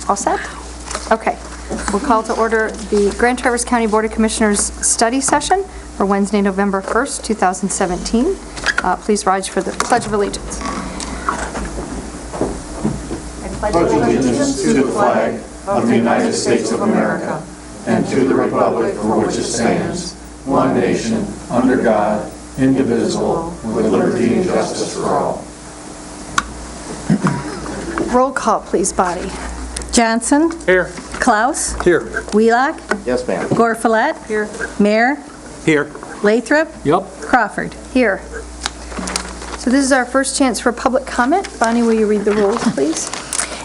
All set? Okay. We'll call to order the Grand Traverse County Board of Commissioners study session for Wednesday, November 1st, 2017. Please rise for the Pledge of Allegiance. I pledge allegiance to the flag of the United States of America and to the republic for which it stands, one nation, under God, indivisible, with liberty and justice for all. Roll call, please, body. Johnson. Here. Klaus. Here. Wheelock. Yes, ma'am. Gorfulet. Here. Mayor. Here. Lathrop. Yep. Crawford. Here. So this is our first chance for public comment. Bonnie, will you read the rules, please?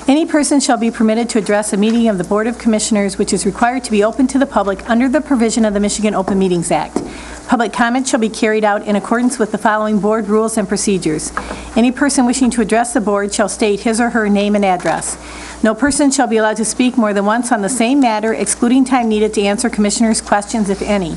Any person shall be permitted to address a meeting of the Board of Commissioners which is required to be open to the public under the provision of the Michigan Open Meetings Act. Public comment shall be carried out in accordance with the following board rules and procedures. Any person wishing to address the board shall state his or her name and address. No person shall be allowed to speak more than once on the same matter, excluding time needed to answer commissioners' questions, if any.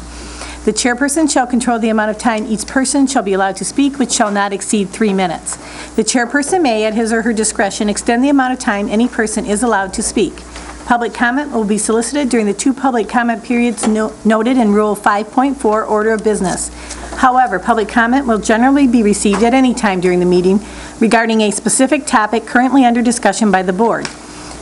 The chairperson shall control the amount of time each person shall be allowed to speak, which shall not exceed 3 minutes. The chairperson may, at his or her discretion, extend the amount of time any person is allowed to speak. Public comment will be solicited during the 2 public comment periods noted in Rule 5.4, Order of Business. However, public comment will generally be received at any time during the meeting regarding a specific topic currently under discussion by the board.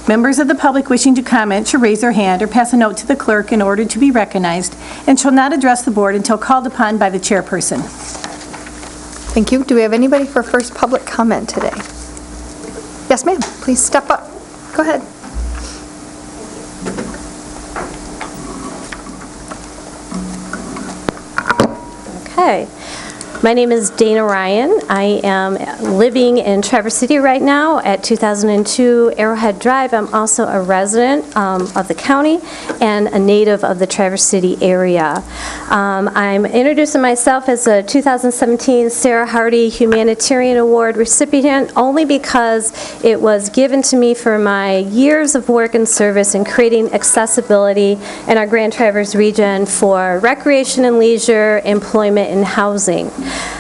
Members of the public wishing to comment should raise their hand or pass a note to the clerk in order to be recognized and shall not address the board until called upon by the chairperson. Thank you. Do we have anybody for first public comment today? Yes, ma'am. Please step up. Go ahead. Okay. My name is Dana Ryan. I am living in Traverse City right now at 2002 Arrowhead Drive. I'm also a resident of the county and a native of the Traverse City area. I'm introducing myself as a 2017 Sarah Hardy Humanitarian Award recipient only because it was given to me for my years of work and service in creating accessibility in our Grand Traverse region for recreation and leisure, employment, and housing.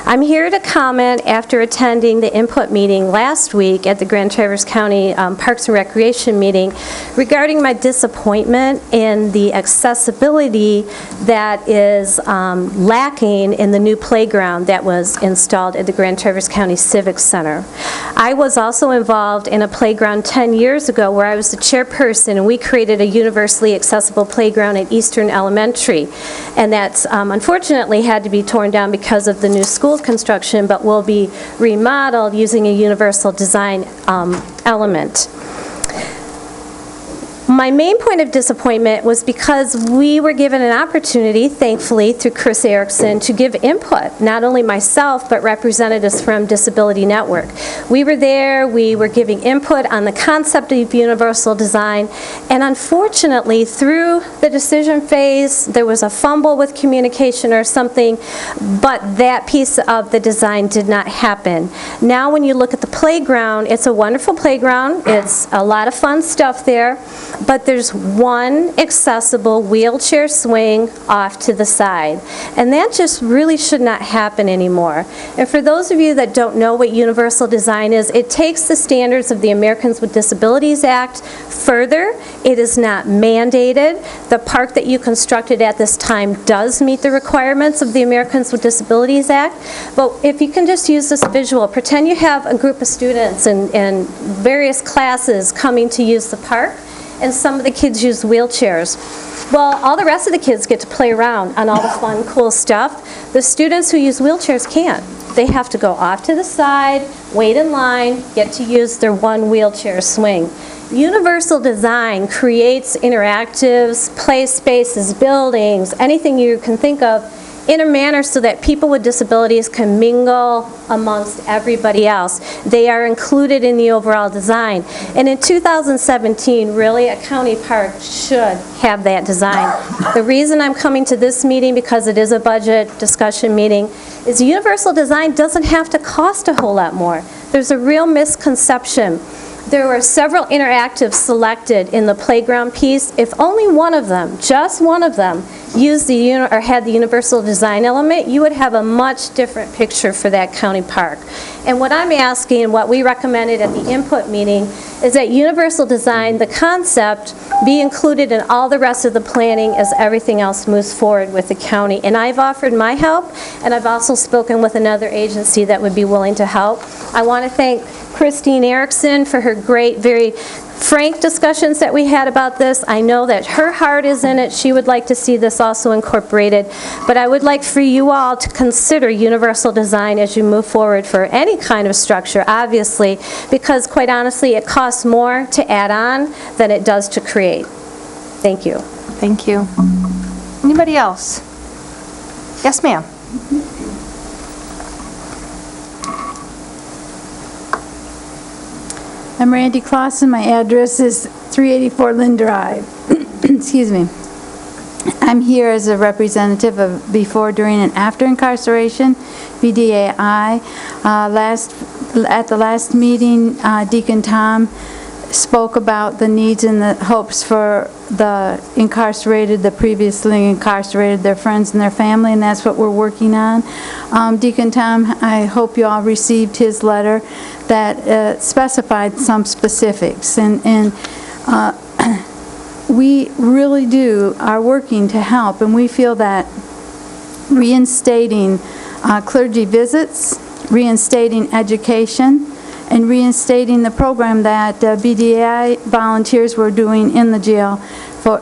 I'm here to comment after attending the input meeting last week at the Grand Traverse County Parks and Recreation meeting regarding my disappointment in the accessibility that is lacking in the new playground that was installed at the Grand Traverse County Civic Center. I was also involved in a playground 10 years ago where I was the chairperson, and we created a universally accessible playground at Eastern Elementary, and that's unfortunately had to be torn down because of the new school construction, but will be remodeled using a universal design element. My main point of disappointment was because we were given an opportunity, thankfully, through Chris Erickson, to give input, not only myself, but representatives from Disability Network. We were there, we were giving input on the concept of universal design, and unfortunately, through the decision phase, there was a fumble with communication or something, but that piece of the design did not happen. Now, when you look at the playground, it's a wonderful playground, it's a lot of fun stuff there, but there's one accessible wheelchair swing off to the side. And that just really should not happen anymore. And for those of you that don't know what universal design is, it takes the standards of the Americans with Disabilities Act further. It is not mandated. The park that you constructed at this time does meet the requirements of the Americans with Disabilities Act. But if you can just use this visual, pretend you have a group of students in various classes coming to use the park, and some of the kids use wheelchairs. Well, all the rest of the kids get to play around on all the fun, cool stuff. The students who use wheelchairs can't. They have to go off to the side, wait in line, get to use their one wheelchair swing. Universal design creates interactives, play spaces, buildings, anything you can think of in a manner so that people with disabilities can mingle amongst everybody else. They are included in the overall design. And in 2017, really, a county park should have that design. The reason I'm coming to this meeting, because it is a budget discussion meeting, is universal design doesn't have to cost a whole lot more. There's a real misconception There were several interactives selected in the playground piece. If only one of them, just one of them, used or had the universal design element, you would have a much different picture for that county park. And what I'm asking, and what we recommended at the input meeting, is that universal design, the concept, be included in all the rest of the planning as everything else moves forward with the county. And I've offered my help, and I've also spoken with another agency that would be willing to help. I want to thank Christine Erickson for her great, very frank discussions that we had about this. I know that her heart is in it. She would like to see this also incorporated. But I would like for you all to consider universal design as you move forward for any kind of structure, obviously, because quite honestly, it costs more to add on than it does to create. Thank you. Thank you. Anybody else? Yes, ma'am. I'm Randy Clausen. My address is 384 Lynn Drive. Excuse me. I'm here as a representative of before, during, and after incarceration, BDAI. At the last meeting, Deacon Tom spoke about the needs and the hopes for the incarcerated, the previously incarcerated, their friends and their family, and that's what we're working on. Deacon Tom, I hope you all received his letter that specified some specifics, and we really are working to help, and we feel that reinstating clergy visits, reinstating education, and reinstating the program that BDAI volunteers were doing in the jail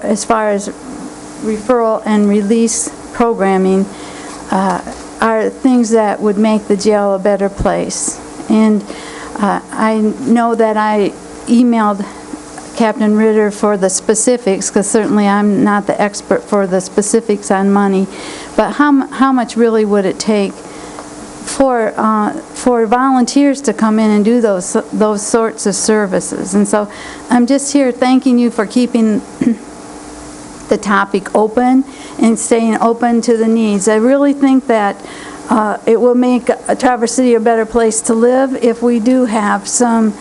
as far as referral and release programming are things that would make the jail a better place. And I know that I emailed Captain Ritter for the specifics, because certainly I'm not the expert for the specifics on money, but how much really would it take for volunteers to come in and do those sorts of services? And so I'm just here thanking you for keeping the topic open and staying open to the needs. I really think that it will make Traverse City a better place to live if we do have some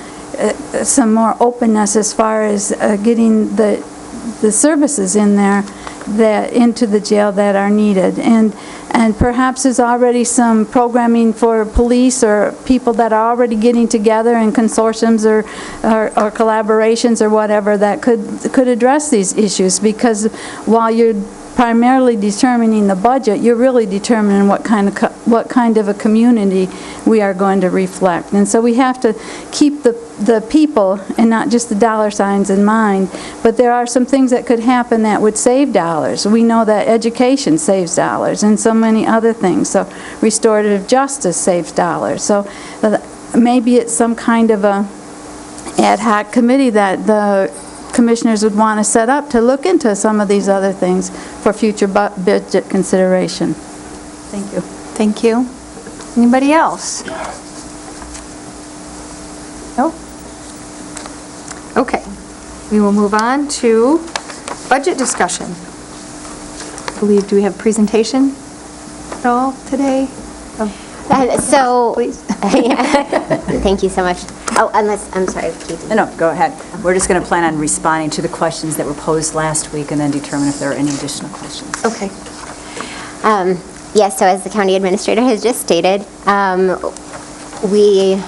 more openness as far as getting the services in there into the jail that are needed. And perhaps there's already some programming for police or people that are already getting together in consortiums or collaborations or whatever that could address these issues, because while you're primarily determining the budget, you're really determining what kind of a community we are going to reflect. And so we have to keep the people and not just the dollar signs in mind, but there are some things that could happen that would save dollars. We know that education saves dollars and so many other things. So restorative justice saves dollars. So maybe it's some kind of a ad hoc committee that the commissioners would want to set up to look into some of these other things for future budget consideration. Thank you. Thank you. Anybody else? No? Okay. We will move on to budget discussion. I believe, do we have presentation at all today? Please. Thank you so much. Oh, I'm sorry, Katie. No, go ahead. We're just going to plan on responding to the questions that were posed last week and then determine if there are any additional questions. Okay. Yes, so as the county administrator has just stated, we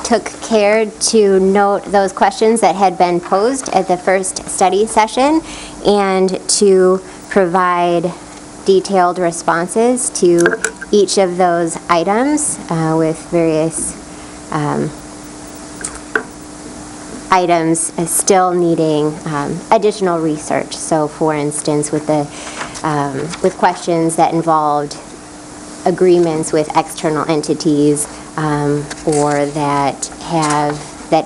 took care to note those questions that had been posed at the first study session and to provide detailed responses to each of those items with various items still needing additional research. So, for instance, with questions that involved agreements with external entities or that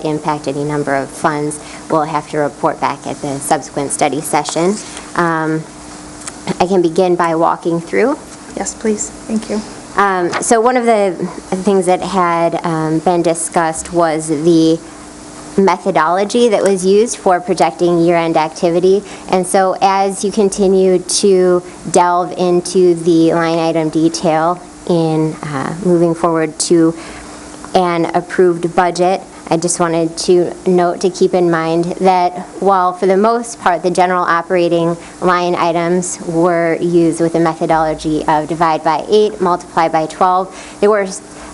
impact any number of funds, we'll have to report back at the subsequent study session. I can begin by walking through. Yes, please. Thank you. So one of the things that had been discussed was the methodology that was used for projecting year-end activity. And so as you continue to delve into the line item detail in moving forward to an approved budget, I just wanted to note to keep in mind that while for the most part the general operating line items were used with a methodology of divide by 8, multiply by 12, there were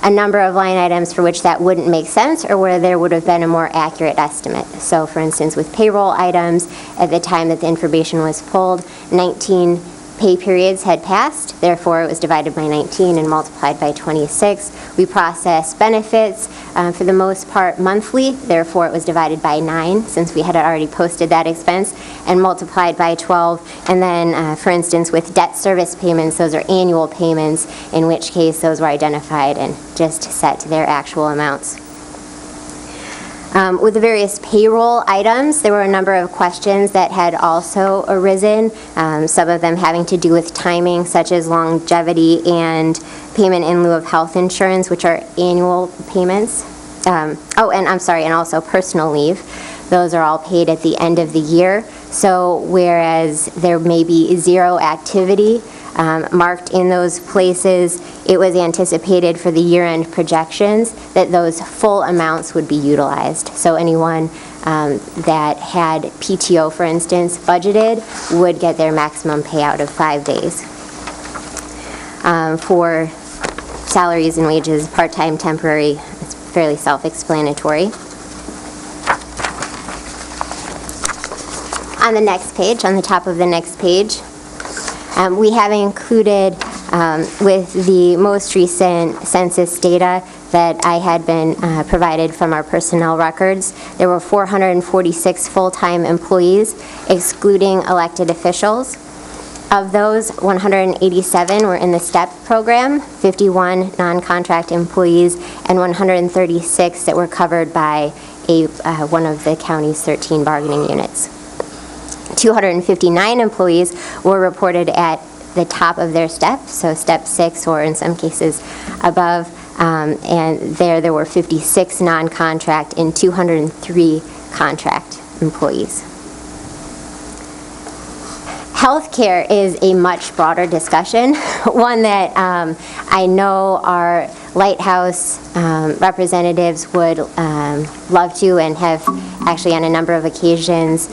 a number of line items for which that wouldn't make sense or where there would have been a more accurate estimate. So for instance, with payroll items, at the time that the information was pulled, 19 pay periods had passed, therefore it was divided by 19 and multiplied by 26. We processed benefits for the most part monthly, therefore it was divided by 9 since we had already posted that expense, and multiplied by 12. And then for instance with debt service payments, those are annual payments, in which case those were identified and just set to their actual amounts. With the various payroll items, there were a number of questions that had also arisen, some of them having to do with timing, such as longevity and payment in lieu of health insurance, which are annual payments. And also personal leave. Those are all paid at the end of the year. So whereas there may be zero activity marked in those places, it was anticipated for the year-end projections that those full amounts would be utilized. So anyone that had PTO, for instance, budgeted would get their maximum payout of 5 days. For salaries and wages, part-time, temporary, it's fairly self-explanatory. On the next page, on the top of the next page, we have included with the most recent census data that I had been provided from our personnel records. There were 446 full-time employees, excluding elected officials. Of those, 187 were in the STEP program, 51 non-contract employees, and 136 that were covered by one of the county's 13 bargaining units. 259 employees were reported at the top of their step, so step 6 or in some cases above, and there were 56 non-contract and 203 contract employees. Healthcare is a much broader discussion, one that I know our Lighthouse representatives would love to and have actually on a number of occasions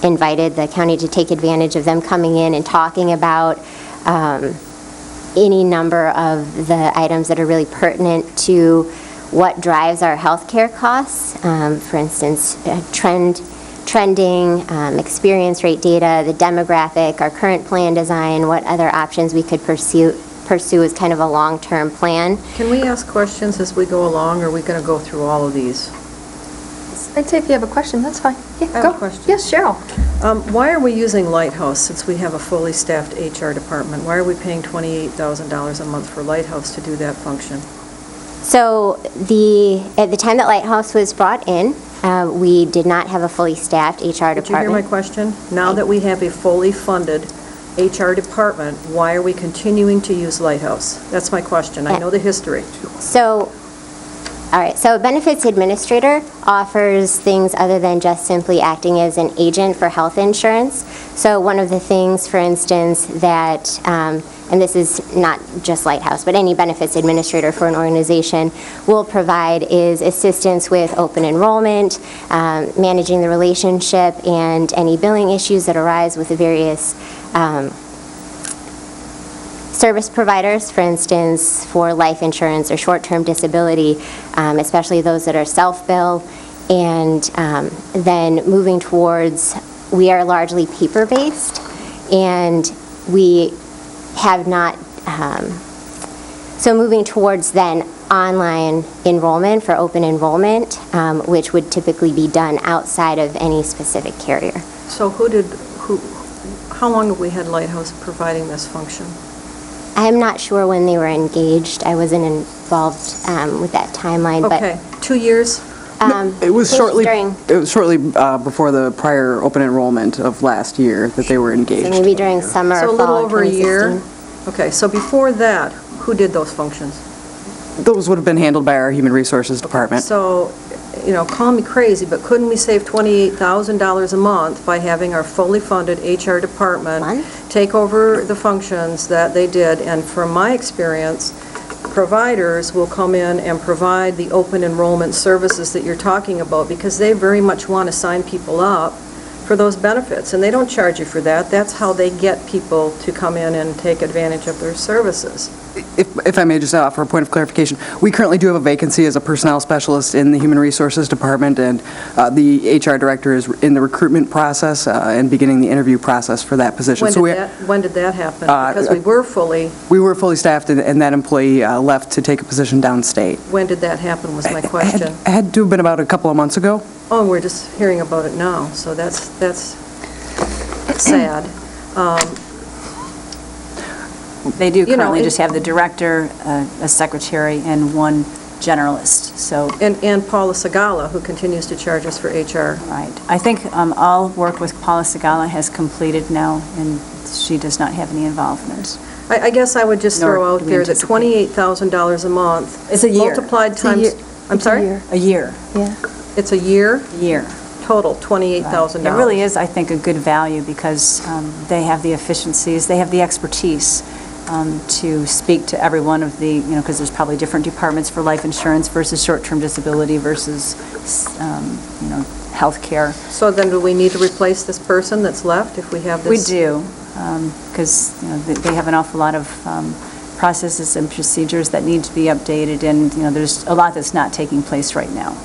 invited the county to take advantage of them coming in and talking about any number of the items that are really pertinent to what drives our healthcare costs. For instance, trending, experience rate data, the demographic, our current plan design, what other options we could pursue as kind of a long-term plan. Can we ask questions as we go along, or are we going to go through all of these? I'd say if you have a question, that's fine. Yeah, I have go. a question. Yes, Cheryl. Why are we using Lighthouse since we have a fully staffed HR department? Why are we paying $28,000 a month for Lighthouse to do that function? So at the time that Lighthouse was brought in, we did not have a fully staffed HR department. Did you hear my question? Now that we have a fully funded HR department, why are we continuing to use Lighthouse? That's my question. I know the history. So, all right, so a benefits administrator offers things other than just simply acting as an agent for health insurance. So one of the things, for instance, that, and this is not just Lighthouse, but any benefits administrator for an organization will provide is assistance with open enrollment, managing the relationship, and any billing issues that arise with the various service providers, for instance, for life insurance or short-term disability, especially those that are self-bill, and then moving towards, we are largely paper-based, and we have not, so moving towards then online enrollment for open enrollment, which would typically be done outside of any specific carrier. So how long have we had Lighthouse providing this function? I'm not sure when they were engaged. I wasn't involved with that timeline, but Okay, 2 years? It was I think shortly before the prior open enrollment of last year that they were so engaged. maybe during summer So a or little fall of over a year? 2016. Okay, so before that, who did those functions? Those would have been handled by our Human Resources Department. So, call me crazy, but couldn't we save $28,000 a month by having our fully funded HR department take over the functions that they did? And from my experience, providers will come in and provide the open enrollment services that you're talking about, because they very much want to sign people up for those benefits, and they don't charge you for that. That's how they get people to come in and take advantage of their services. If I may just offer a point of clarification, we currently do have a vacancy as a personnel specialist in the Human Resources Department, and the HR director is in the recruitment process and beginning the interview process for that position. When did that happen? Because we were fully staffed, and that employee left to take a position downstate. When did that happen, was my question. It had to have been about a couple of months ago. Oh, we're just hearing about it now, so that's sad. They do You know, currently it- just have the director, a secretary, and one generalist, so, And Paula Segala, who continues to charge us for HR. right. I think all work with Paula Segala has completed now, and she does not have any involvement. I guess I would just Nor throw out do we there that anticipate. $28,000 a month. It's a year. Multiplied It's a times, year. I'm It's a sorry? year. A year, Yeah. It's a year, year. total, $28,000. It really is, I think, a good value because they have the efficiencies, they have the expertise to speak to every one of the, because there's probably different departments for life insurance versus short-term disability versus, healthcare. So then do we need to replace this person that's left if we have We this? do, because they have an awful lot of processes and procedures that need to be updated, and there's a lot that's not taking place right now.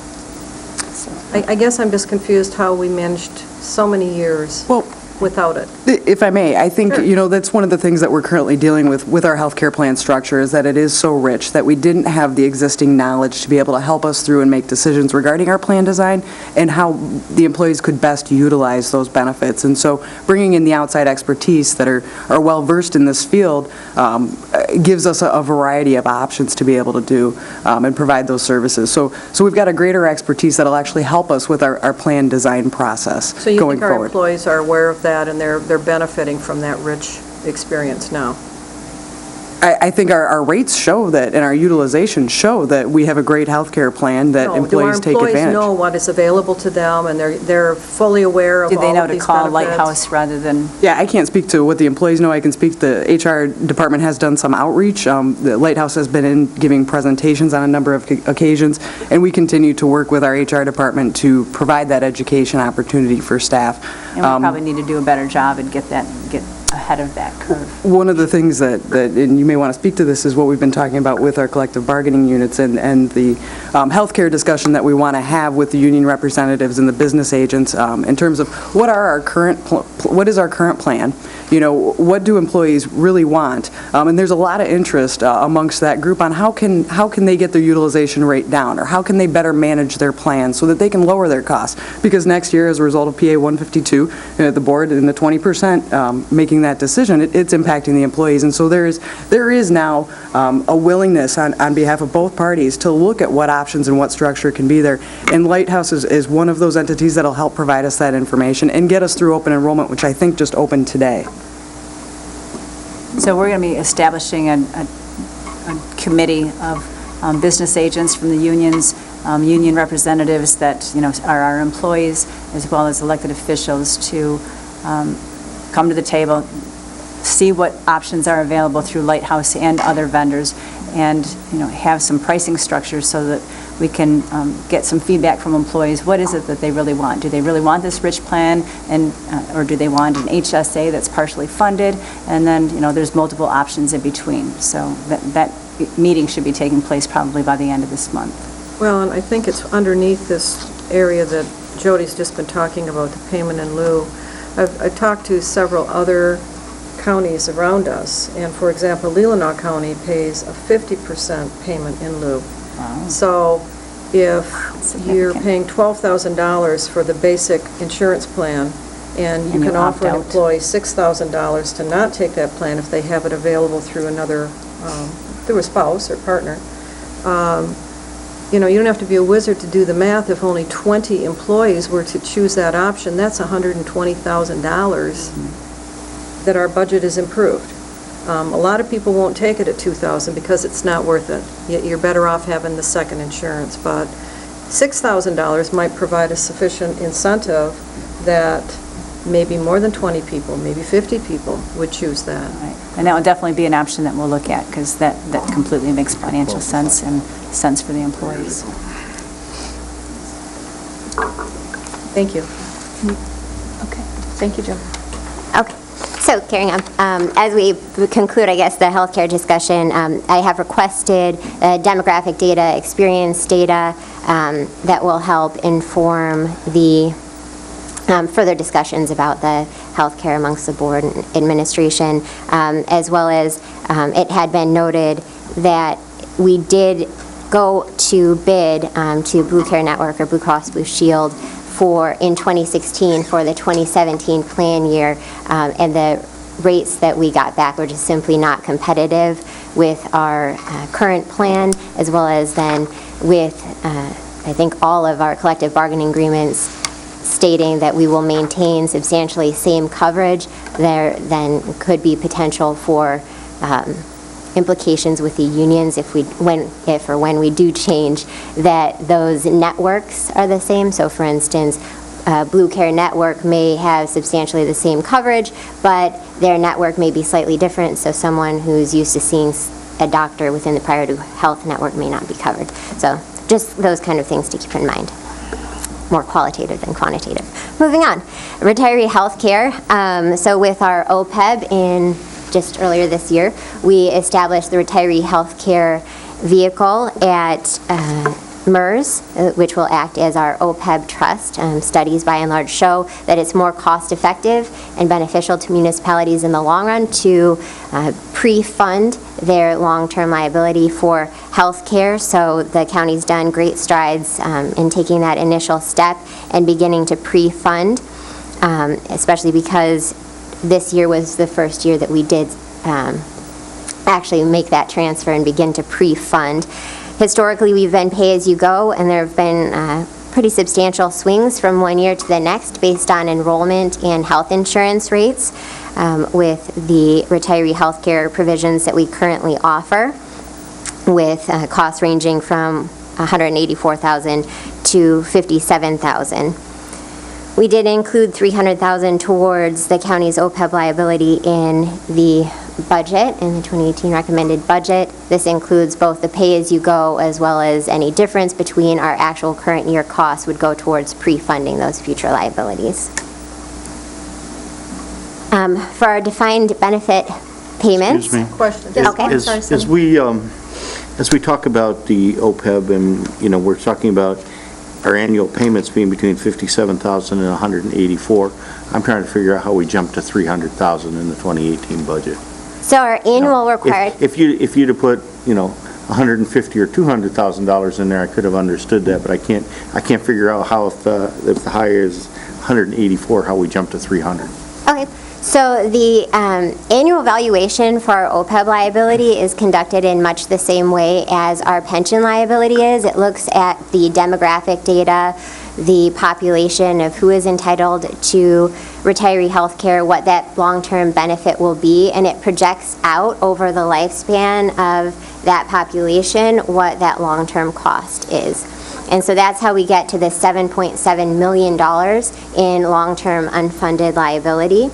So, I guess I'm just confused how we managed so many years Well, without it. if I may, I think, Sure. that's one of the things that we're currently dealing with our healthcare plan structure, is that it is so rich that we didn't have the existing knowledge to be able to help us through and make decisions regarding our plan design and how the employees could best utilize those benefits. And so bringing in the outside expertise that are well-versed in this field gives us a variety of options to be able to do and provide those services. So we've got a greater expertise that'll actually help us with our plan design process So you going think our forward. employees are aware of that, and they're benefiting from that rich experience now? I think our rates show that, and our utilization show that we have a great healthcare plan that No, employees take Do our employees advantage. know what is available to them, and they're fully aware of do all they know of to these call benefits? Lighthouse rather than, Yeah, I can't speak to what the employees know. I can speak, the HR department has done some outreach. The Lighthouse has been in giving presentations on a number of occasions, and we continue to work with our HR department to provide that education opportunity for staff. and we probably need to do a better job and get ahead of that curve. One of the things that, and you may want to speak to this, is what we've been talking about with our collective bargaining units and the healthcare discussion that we want to have with the union representatives and the business agents in terms of what is our current plan? What do employees really want? And there's a lot of interest amongst that group on how can they get their utilization rate down, or how can they better manage their plan so that they can lower their costs? Because next year, as a result of PA 152, the board and the 20% making that decision, it's impacting the employees. And so there is now a willingness on behalf of both parties to look at what options and what structure can be there. And Lighthouse is one of those entities that'll help provide us that information and get us through open enrollment, which I think just opened today. So we're going to be establishing a committee of business agents from the unions, union representatives that, are our employees, as well as elected officials, to come to the table, see what options are available through Lighthouse and other vendors, and, have some pricing structures so that we can get some feedback from employees. What is it that they really want? Do they really want this rich plan, or do they want an HSA that's partially funded? And then, there's multiple options in between. So that meeting should be taking place probably by the end of this month. Well, and I think it's underneath this area that Jody's just been talking about, the payment in lieu. I've talked to several other counties around us, and for example, Leelanau County pays a 50% payment in lieu. So if you're significant. paying $12,000 for the basic insurance plan, and you And you can offer an opt out. employee $6,000 to not take that plan if they have it available through through a spouse or partner, you don't have to be a wizard to do the math. If only 20 employees were to choose that option, that's $120,000 that our budget is improved. A lot of people won't take it at $2,000 because it's not worth it. You're better off having the second insurance, but $6,000 might provide a sufficient incentive that maybe more than 20 people, maybe 50 people would choose that. Right. And that would definitely be an option that we'll look at, because that completely makes financial sense and sense for the employees. Thank you. Okay, thank you, Jill. Okay, so carrying on, as we conclude, I guess, the healthcare discussion, I have requested demographic data, experience data that will help inform the further discussions about the healthcare amongst the board and administration, as well as it had been noted that we did go to bid to Blue Care Network or Blue Cross Blue Shield in 2016 for the 2017 plan year, and the rates that we got back were just simply not competitive with our current plan, as well as then with, I think, all of our collective bargaining agreements stating that we will maintain substantially same coverage. There then could be potential for implications with the unions if or when we do change, that those networks are the same. So for instance, Blue Care Network may have substantially the same coverage, but their network may be slightly different, so someone who's used to seeing a doctor within the Priority Health Network may not be covered. So just those kind of things to keep in mind. More qualitative than quantitative. Moving on, retiree health care. So with our OPEB just earlier this year, we established the retiree health care vehicle at MERS, which will act as our OPEB trust. Studies by and large show that it's more cost effective and beneficial to municipalities in the long run to pre-fund their long-term liability for health care. So the county's done great strides in taking that initial step and beginning to pre-fund, especially because this year was the first year that we did actually make that transfer and begin to pre-fund. Historically, we've been pay-as-you-go, and there have been pretty substantial swings from one year to the next based on enrollment and health insurance rates with the retiree health care provisions that we currently offer, with costs ranging from $184,000 to $57,000. We did include $300,000 towards the county's OPEB liability in the budget, in the 2018 recommended budget. This includes both the pay-as-you-go as well as any difference between our actual current year costs would go towards pre-funding those future liabilities. For our defined benefit payments. Excuse me. Question. Okay. As we talk about the OPEB, and, we're talking about our annual payments being between $57,000 and $184,000, I'm trying to figure out how we jumped to $300,000 in the 2018 budget. So our annual required... If you'd have put, $150,000 or $200,000 in there, I could have understood that, but I can't figure out how if the high is $184,000, how we jumped to $300,000. Okay, so the annual valuation for our OPEB liability is conducted in much the same way as our pension liability is. It looks at the demographic data, the population of who is entitled to retiree health care, what that long-term benefit will be, and it projects out over the lifespan of that population what that long-term cost is. And so that's how we get to the $7.7 million in long-term unfunded liability.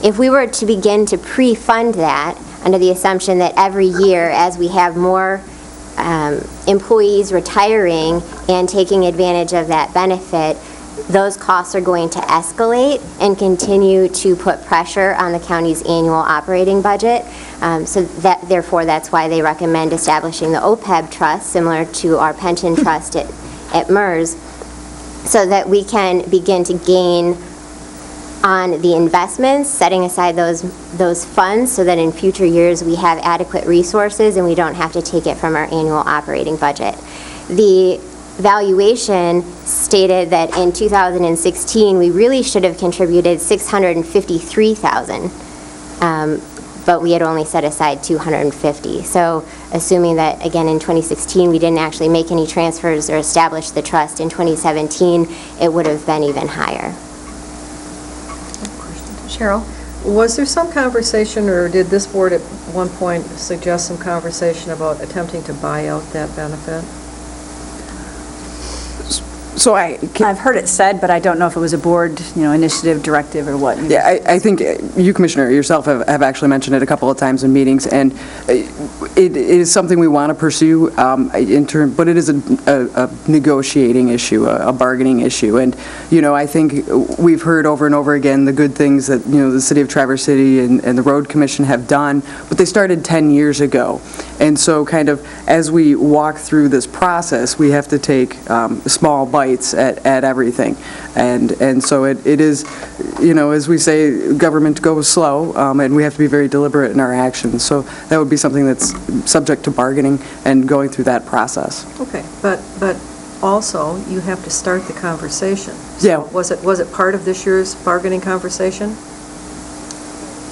If we were to begin to pre-fund that under the assumption that every year as we have more employees retiring and taking advantage of that benefit, those costs are going to escalate and continue to put pressure on the county's annual operating budget. So therefore, that's why they recommend establishing the OPEB trust, similar to our pension trust at MERS, so that we can begin to gain on the investments, setting aside those funds so that in future years we have adequate resources and we don't have to take it from our annual operating budget. The valuation stated that in 2016 we really should have contributed $653,000, but we had only set aside $250,000. So assuming that, again, in 2016 we didn't actually make any transfers or establish the trust, in 2017 it would have been even higher. Cheryl? Was there some conversation, or did this board at one point suggest some conversation about attempting to buy out that benefit? So I've heard it said, but I don't know if it was a board, initiative, directive, or what. Yeah, I think you, Commissioner, yourself have actually mentioned it a couple of times in meetings, and it is something we want to pursue but it is a negotiating issue, a bargaining issue. And, I think we've heard over and over again the good things that, the City of Traverse City and the Road Commission have done, but they started 10 years ago. And so kind of as we walk through this process, we have to take small bites at everything. And so it is, as we say, government goes slow, and we have to be very deliberate in our actions. So that would be something that's subject to bargaining and going through that process. Okay, but also, you have to start the conversation. Yeah. Was it part of this year's bargaining conversation?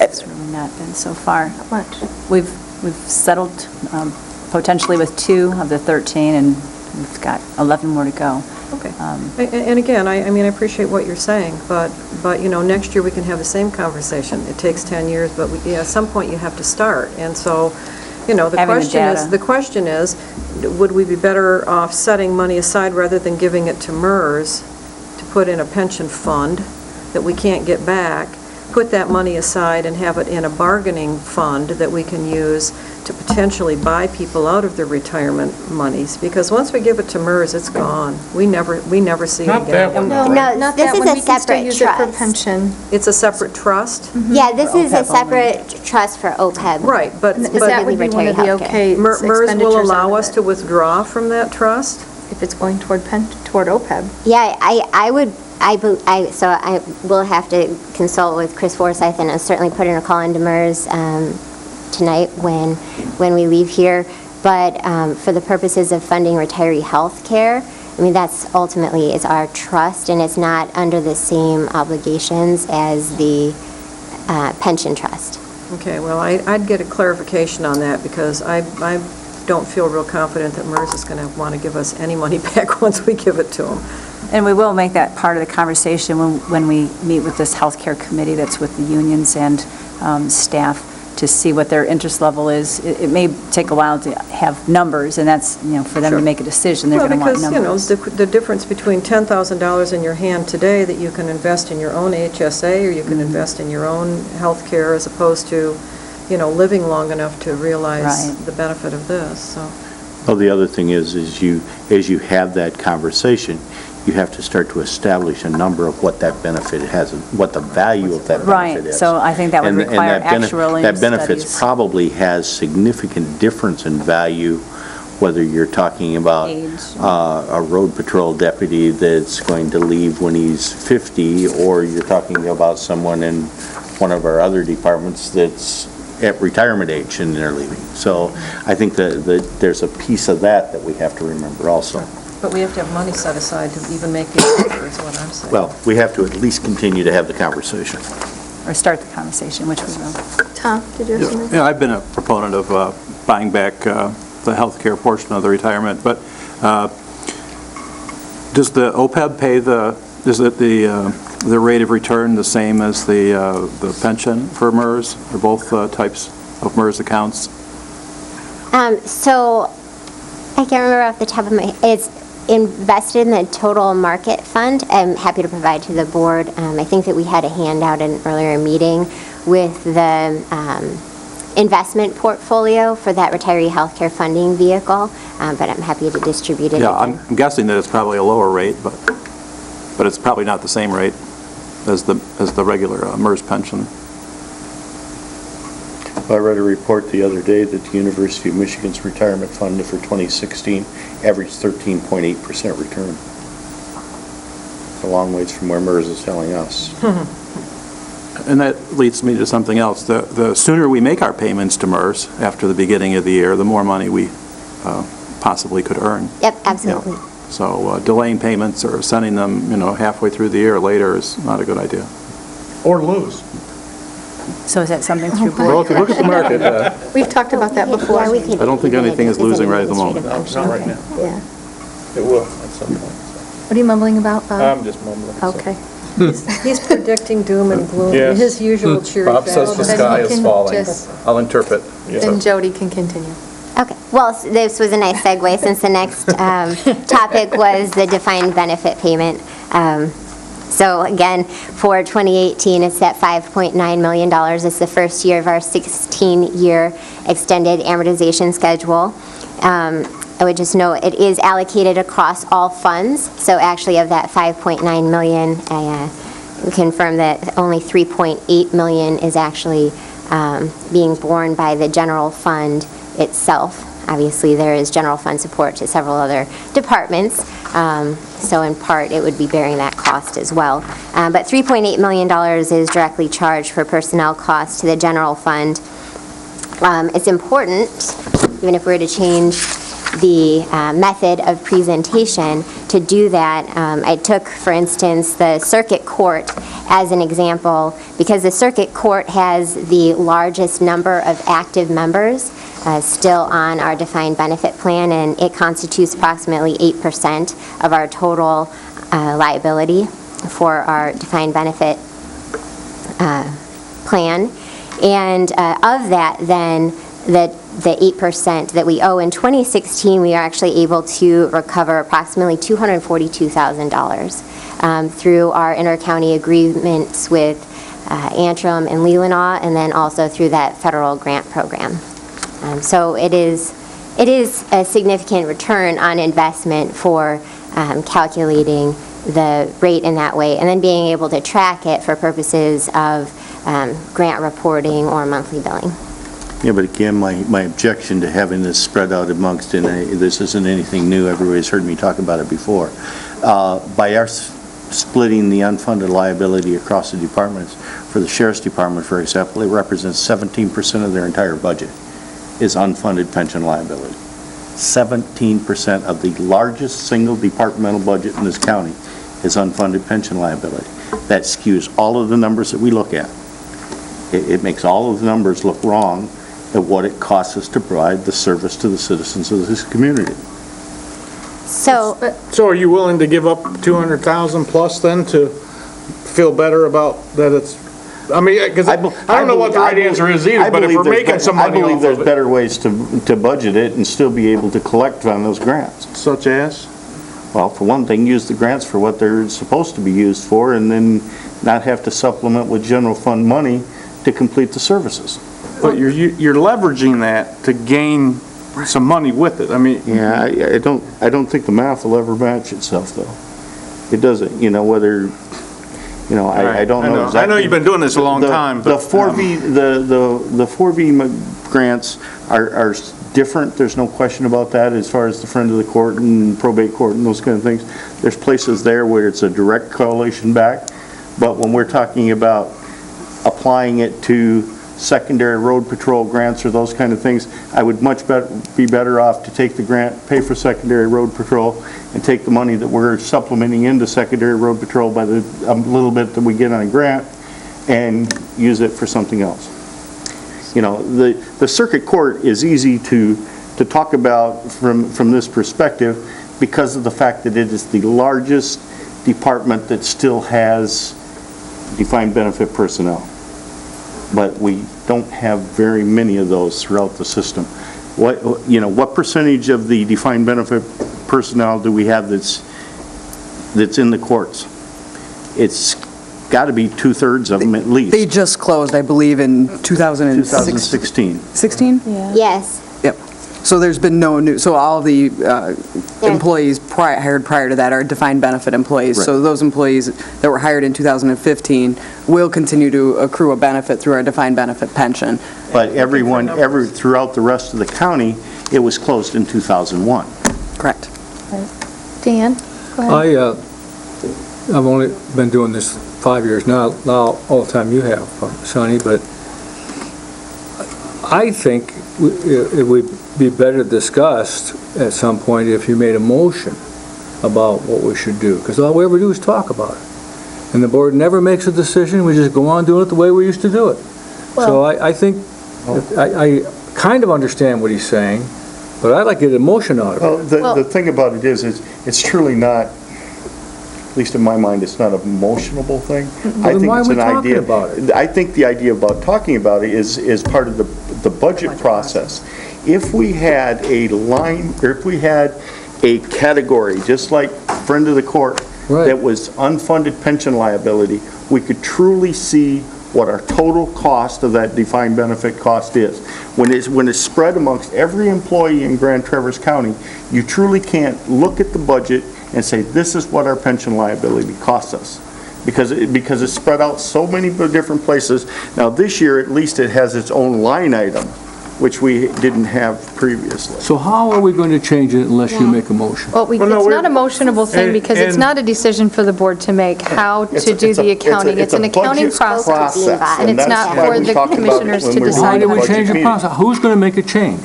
It's really not been so far. Not much. We've settled potentially with 2 of the 13, and we've got 11 more to go. Okay. And again, I mean, I appreciate what you're saying, but next year we can have the same conversation. It takes 10 years, but at some point you have to start. And so, the question is, would we be better off setting money aside rather than giving it to MERS to put in a pension fund that we can't get back, put that money aside and have it in a bargaining fund that we can use to potentially buy people out of their retirement monies? Because once we give it to MERS, it's gone. We never see it Not that again. one. No, this is a separate trust. pension. It's a separate trust? Yeah, this is a separate trust for OPEB. Right, but That would be one of the Retiree healthcare. okay MERS will expenditures allow out of us it, to withdraw from that trust? if it's going toward OPEB. Yeah, I so I will have to consult with Chris Forsyth, and I'll certainly put in a call into MERS tonight when we leave here. But for the purposes of funding retiree health care, I mean, that's ultimately is our trust, and it's not under the same obligations as the pension trust. Okay, well, I'd get a clarification on that, because I don't feel real confident that MERS is going to want to give us any money back once we give it to them. And we will make that part of the conversation when we meet with this healthcare committee that's with the unions and staff to see what their interest level is. It may take a while to have numbers, and that's, for them to make a decision. They're going to want numbers. Because, the difference between $10,000 in your hand today that you can invest in your own HSA or you can invest in your own health care as opposed to, living long enough to realize Right. the benefit of this, so. Well, the other thing is as you have that conversation, you have to start to establish a number of what that benefit has, and what the value of that benefit Right, is. so I think that would And require that actual That benefit studies. probably has significant difference in value, whether you're talking about Age. a road patrol deputy that's going to leave when he's 50, or you're talking about someone in one of our other departments that's at retirement age and they're leaving. So I think that there's a piece of that we have to remember also. But we have to have money set aside to even make the offer, is what I'm saying. Well, we have to at least continue to have the conversation. Or start the conversation, which we will. Tom, did you have something? Yeah, I've been a proponent of buying back the health care portion of the retirement, but does the OPEB pay is it the rate of return the same as the pension for MERS, or both types of MERS accounts? So I can't remember off the top of my, it's invested in the total market fund. I'm happy to provide to the board. I think that we had a handout in an earlier meeting with the investment portfolio for that retiree healthcare funding vehicle, but I'm happy to distribute it. Yeah, I'm guessing that it's probably a lower rate, but it's probably not the same rate as the regular MERS pension. I read a report the other day that the University of Michigan's retirement fund for 2016 averaged 13.8% return. It's a long ways from where MERS is telling us. And that leads me to something else. The sooner we make our payments to MERS after the beginning of the year, the more money we possibly could earn. Yep, absolutely. Yeah. So delaying payments or sending them, halfway through the year later is not a good idea. Or lose. So is that something through Well, board? if you look at the market, We've talked about that before. Yeah, we could- I don't think anything is losing right at the moment. no, not right now, but Yeah. it will at some point. What are you mumbling about, Bob? I'm just mumbling. so. Okay. He's predicting doom and gloom, Yes. his usual cheery Bob says the fashion. Then sky you is can falling. just- I'll interpret. Then Jody can continue. Okay, well, this was a nice segue since the next topic was the defined benefit payment. So again, for 2018, it's at $5.9 million. It's the first year of our 16-year extended amortization schedule. I would just note it is allocated across all funds. So actually of that 5.9 million, I confirm that only 3.8 million is actually being borne by the general fund itself. Obviously, there is general fund support to several other departments, so in part, it would be bearing that cost as well. But $3.8 million is directly charged for personnel costs to the general fund. It's important, even if we were to change the method of presentation, to do that. I took, for instance, the circuit court as an example, because the circuit court has the largest number of active members still on our defined benefit plan, and it constitutes approximately 8% of our total liability for our defined benefit plan. And of that, then, the 8% that we owe in 2016, we are actually able to recover approximately $242,000 through our intercounty agreements with Antrim and Leelanau, and then also through that federal grant program. So it is a significant return on investment for calculating the rate in that way, and then being able to track it for purposes of grant reporting or monthly billing. Yeah, but again, my objection to having this spread out amongst, and this isn't anything new, everybody's heard me talk about it before, by our splitting the unfunded liability across the departments, for the Sheriff's Department, for example, it represents 17% of their entire budget is unfunded pension liability. 17% of the largest single departmental budget in this county is unfunded pension liability. That skews all of the numbers that we look at. It makes all of the numbers look wrong at what it costs us to provide the service to the citizens of this community. So are you willing to give up 200,000 plus then to feel better about that it's, I mean, because I don't know what the right answer is either, but if we're making some money I believe off there's of it. better ways to budget it and still be able to collect on those grants. Such as? Well, for one thing, use the grants for what they're supposed to be used for, and then not have to supplement with general fund money to complete the services. But you're leveraging that to gain some money with it. I mean, Yeah, I don't think the math will ever match itself, though. It doesn't, whether, I don't know exactly. I know you've been doing this a long time, The but 4B grants are different, there's no question about that, as far as the friend of the court and probate court and those kind of things. There's places there where it's a direct correlation back, but when we're talking about applying it to secondary road patrol grants or those kind of things, I would much be better off to take the grant, pay for secondary road patrol, and take the money that we're supplementing into secondary road patrol by the little bit that we get on a grant and use it for something else. The circuit court is easy to talk about from this perspective because of the fact that it is the largest department that still has defined benefit personnel. But we don't have very many of those throughout the system. What percentage of the defined benefit personnel do we have that's in the courts? It's got to be 2/3 of them at least. They just closed, I believe, in 2016. 16? yes, Yep. So there's been no new, so all the employees hired prior to that are defined benefit employees. Right. So those employees that were hired in 2015 will continue to accrue a benefit through our defined benefit pension. But throughout the rest of the county, it was closed in 2001. Correct. Dan, go ahead. I've only been doing this 5 years now all the time you have, Sonny, but I think it would be better discussed at some point if you made a motion about what we should do, because all we ever do is talk about it. And the board never makes a decision, we just go on doing it the way we used to do it. So I think, I kind of understand what he's saying, but I'd like to get a motion out of it. Well, the thing about it is, it's truly not, at least in my mind, it's not a emotionable thing. I then think why it's are we an talking idea. about it? I think the idea about talking about it is part of the budget process. If we had a line, or if we had a category, just like friend of the court, Right. that was unfunded pension liability, we could truly see what our total cost of that defined benefit cost is. When it's spread amongst every employee in Grand Traverse County, you truly can't look at the budget and say, this is what our pension liability costs us. Because it's spread out so many different places. Now, this year, at least it has its own line item, which we didn't have previously. So how are we going to change it unless you make a motion? Well, Well, no, it's we're- not a motionable thing and- because it's and- not a decision for the board to make how It's to a- do it's a- the it's a- accounting. It's an it's a accounting budget process. And it's that's not why for we the talked about it commissioners when to we were decide Why having do the we budget change the meeting. process? Who's going to make a change?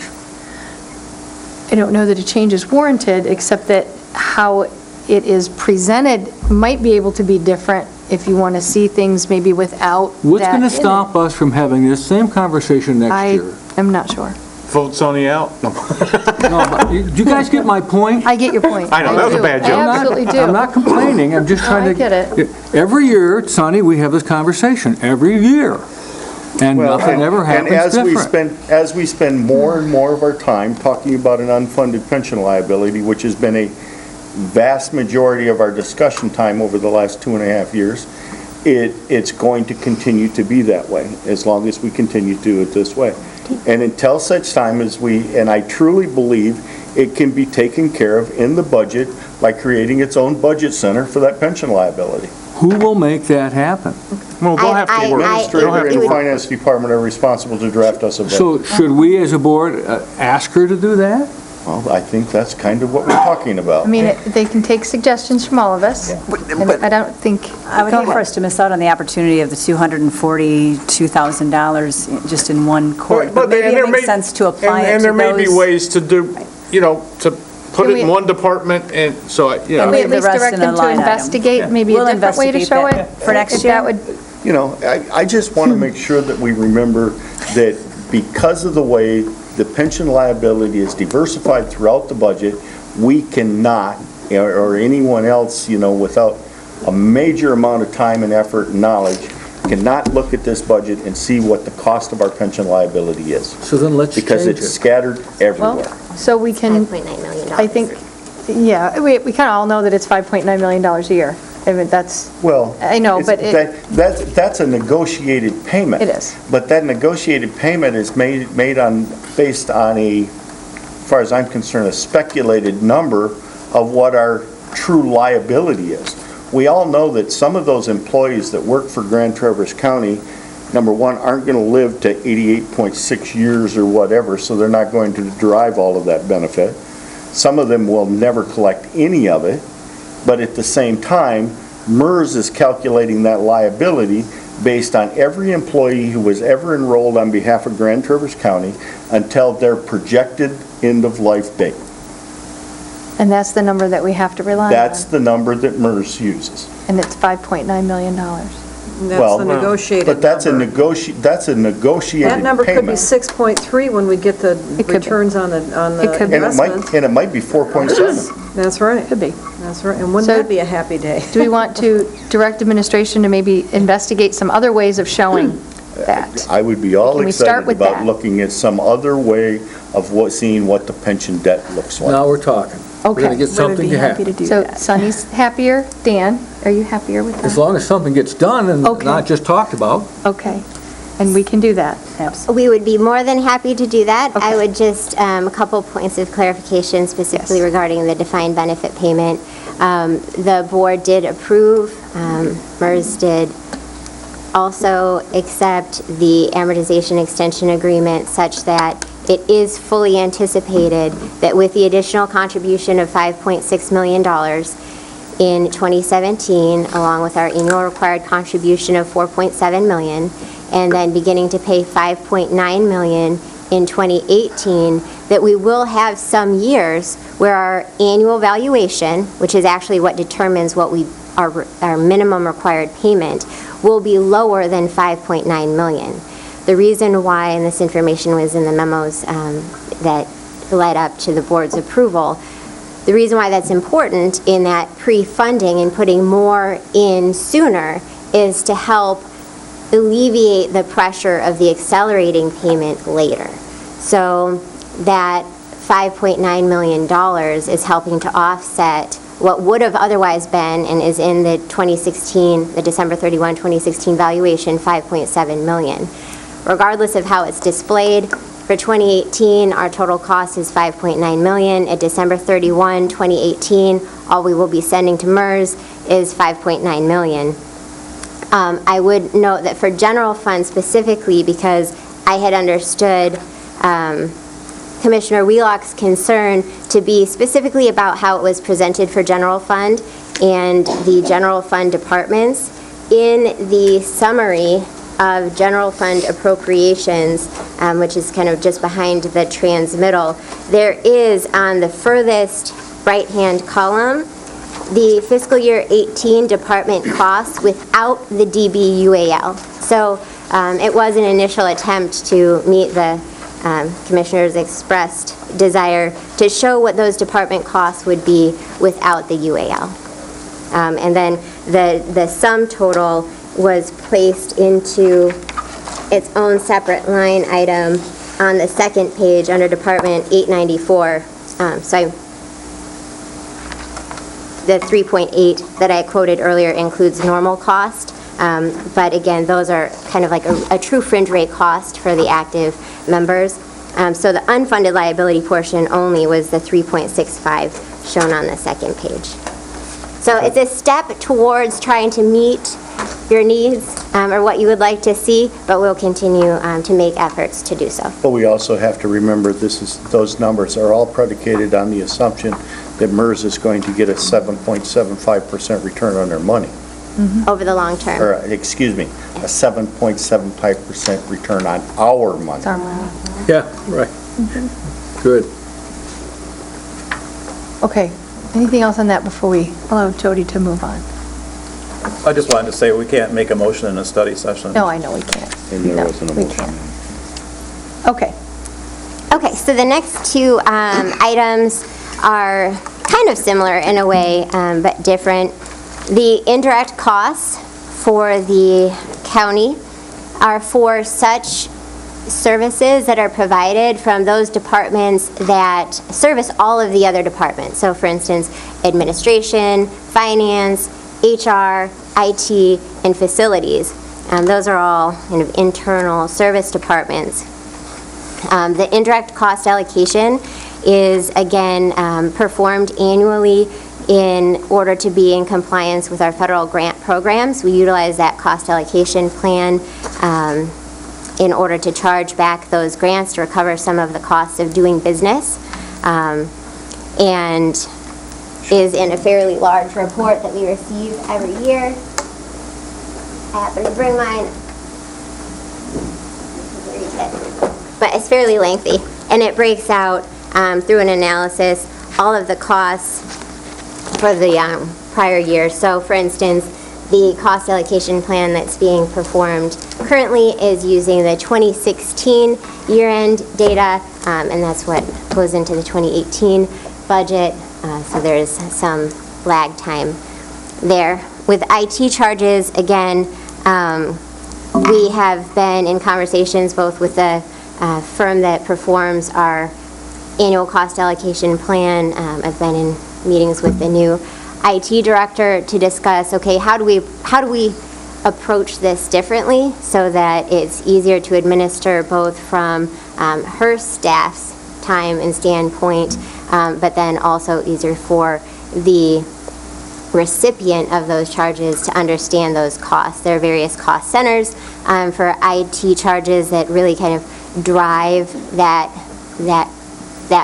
I don't know that a change is warranted, except that how it is presented might be able to be different if you want to see things maybe without that What's going in to it. stop us from having this same conversation next I year? am not sure. Vote Sony out? No. No, but do you guys get my point? I get your point. I know, that was a do. bad joke. I absolutely do. I'm not complaining, I'm just No, trying to... I get it. Every year, Sonny, we have this conversation, every year. And Well, nothing ever happens different. As we spend more and more of our time talking about an unfunded pension liability, which has been a vast majority of our discussion time over the last 2.5 years, it's going to continue to be that way, as long as we continue to do it this way. And until such time as and I truly believe it can be taken care of in the budget by creating its own budget center for that pension liability. Who will make that happen? Well, we'll have to I- work. I- Administrator it and would- Finance Department are responsible to draft us a budget. So should we, as a board, ask her to do that? Well, I think that's kind of what we're talking about. I mean, they can take suggestions from all of us. And I don't think. I would Go hate for ahead. us to miss out on the opportunity of the $242,000 just in one court. But maybe and it there makes may- sense to apply it to And there may be those- ways to do, to put Can it in we- one department, and so, Can we at leave the least rest direct in a them to line item. investigate maybe a We'll different way to investigate show that it? for next If that year. would, You know, I just want to make sure that we remember that because of the way the pension liability is diversified throughout the budget, we cannot, or anyone else, without a major amount of time and effort and knowledge, cannot look at this budget and see what the cost of our pension liability is, So then let's change because it's it. scattered everywhere. well, so we can, $5.9 million. I think, yeah, we kind of all know that it's $5.9 million a year. I mean, that's, Well, I know, but that's a negotiated payment. It is. But that negotiated payment is based on as far as I'm concerned, a speculated number of what our true liability is. We all know that some of those employees that work for Grand Traverse County, number one, aren't going to live to 88.6 years or whatever, so they're not going to derive all of that benefit. Some of them will never collect any of it. But at the same time, MERS is calculating that liability based on every employee who was ever enrolled on behalf of Grand Traverse County until their projected end-of-life date. and that's the number that we have to rely on. That's the number that MERS uses. And it's $5.9 million. That's Well, the negotiated But that's a number. that's a negotiated That number could be payment. 6.3 when we get the It could be. returns on the It could be. investment. And it might be 4.7. That's right. Could be. That's right. And wouldn't So- that be a happy day? Do we want to direct administration to maybe investigate some other ways of showing that? I would be all Can we start excited with about that? looking at some other way of seeing what the pension debt looks like. Now we're talking. We're Okay. going to get something to happen. So Sunny's happier. Dan, are you happier with As that? long as something gets done and Okay. not just talked about. Okay. And we can do that. We would be more than happy to do that. I Okay. would just, a couple points of clarification specifically Yes. regarding the defined benefit payment. The board did approve, MERS did also accept the amortization extension agreement such that it is fully anticipated that with the additional contribution of $5.6 million in 2017, along with our annual required contribution of $4.7 million, and then beginning to pay $5.9 million in 2018, that we will have some years where our annual valuation, which is actually what determines what our minimum required payment, will be lower than $5.9 million. The reason why, and this information was in the memos that led up to the board's approval, the reason why that's important in that pre-funding and putting more in sooner is to help alleviate the pressure of the accelerating payment later. So that $5.9 million is helping to offset what would have otherwise been and is in the the December 31, 2016 valuation, $5.7 million. Regardless of how it's displayed, for 2018, our total cost is $5.9 million. At December 31, 2018, all we will be sending to MERS is $5.9 million. I would note that for general fund specifically, because I had understood Commissioner Wheelock's concern to be specifically about how it was presented for general fund and the general fund departments. In the summary of general fund appropriations, which is kind of just behind the transmittal, there is on the furthest right-hand column the fiscal year 18 department costs without the DBUAL. So it was an initial attempt to meet the Commissioner's expressed desire to show what those department costs would be without the UAL. And then the sum total was placed into its own separate line item on the second page under Department 894. The 3.8 that I quoted earlier includes normal cost. But again, those are kind of like a true fringe rate cost for the active members. So the unfunded liability portion only was the 3.65 shown on the second page. So it's a step towards trying to meet your needs or what you would like to see, but we'll continue to make efforts to do so. But we also have to remember those numbers are all predicated on the assumption that MERS is going to get a 7.75% return on their money. Over the long term. Or, excuse me, a 7.75% return on our money. It's our money. Yeah, right. Good. Okay, anything else on that before we allow Jody to move on? I just wanted to say we can't make a motion in a study session. No, I know we can't. And there No, wasn't a we motion. can't. Okay. Okay, so the next two items are kind of similar in a way, but different. The indirect costs for the county are for such services that are provided from those departments that service all of the other departments. So for instance, administration, finance, HR, IT, and facilities. Those are all kind of internal service departments. The indirect cost allocation is again performed annually in order to be in compliance with our federal grant programs. We utilize that cost allocation plan in order to charge back those grants to recover some of the costs of doing business, and is in a fairly large report that we receive every year. I happen to bring mine. But it's fairly lengthy, and it breaks out through an analysis all of the costs for the prior year. So for instance, the cost allocation plan that's being performed currently is using the 2016 year-end data, and that's what goes into the 2018 budget. So there's some lag time there. With IT charges, again, we have been in conversations both with the firm that performs our annual cost allocation plan. I've been in meetings with the new IT director to discuss, okay, how do we approach this differently so that it's easier to administer both from her staff's time and standpoint, but then also easier for the recipient of those charges to understand those costs. There are various cost centers for IT charges that really kind of drive that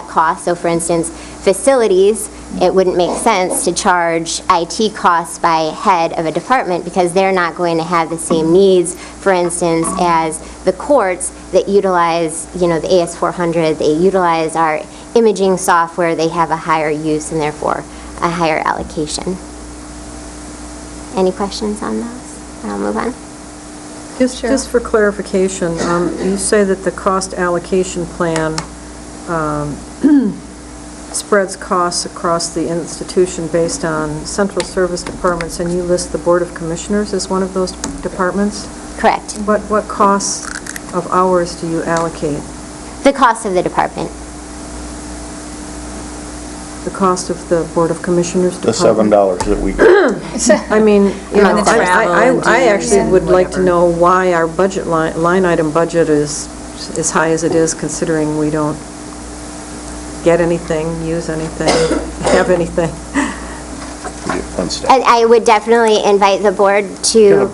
cost. So for instance, facilities, it wouldn't make sense to charge IT costs by head of a department because they're not going to have the same needs, for instance, as the courts that utilize, the AS400, they utilize our imaging software, they have a higher use and therefore a higher allocation. Any questions on those? I'll move on. Just for clarification, you say that the cost allocation plan spreads costs across the institution based on central service departments, and you list the Board of Commissioners as one of those departments? Correct. What costs of hours do you allocate? The cost of the department. the cost of the Board of Commissioners The department? $7 that we get. I mean, you know, And the travel and I dues actually and would like to whatever. know why our budget line item budget is as high as it is, considering we don't get anything, use anything, have anything. I would definitely invite the board to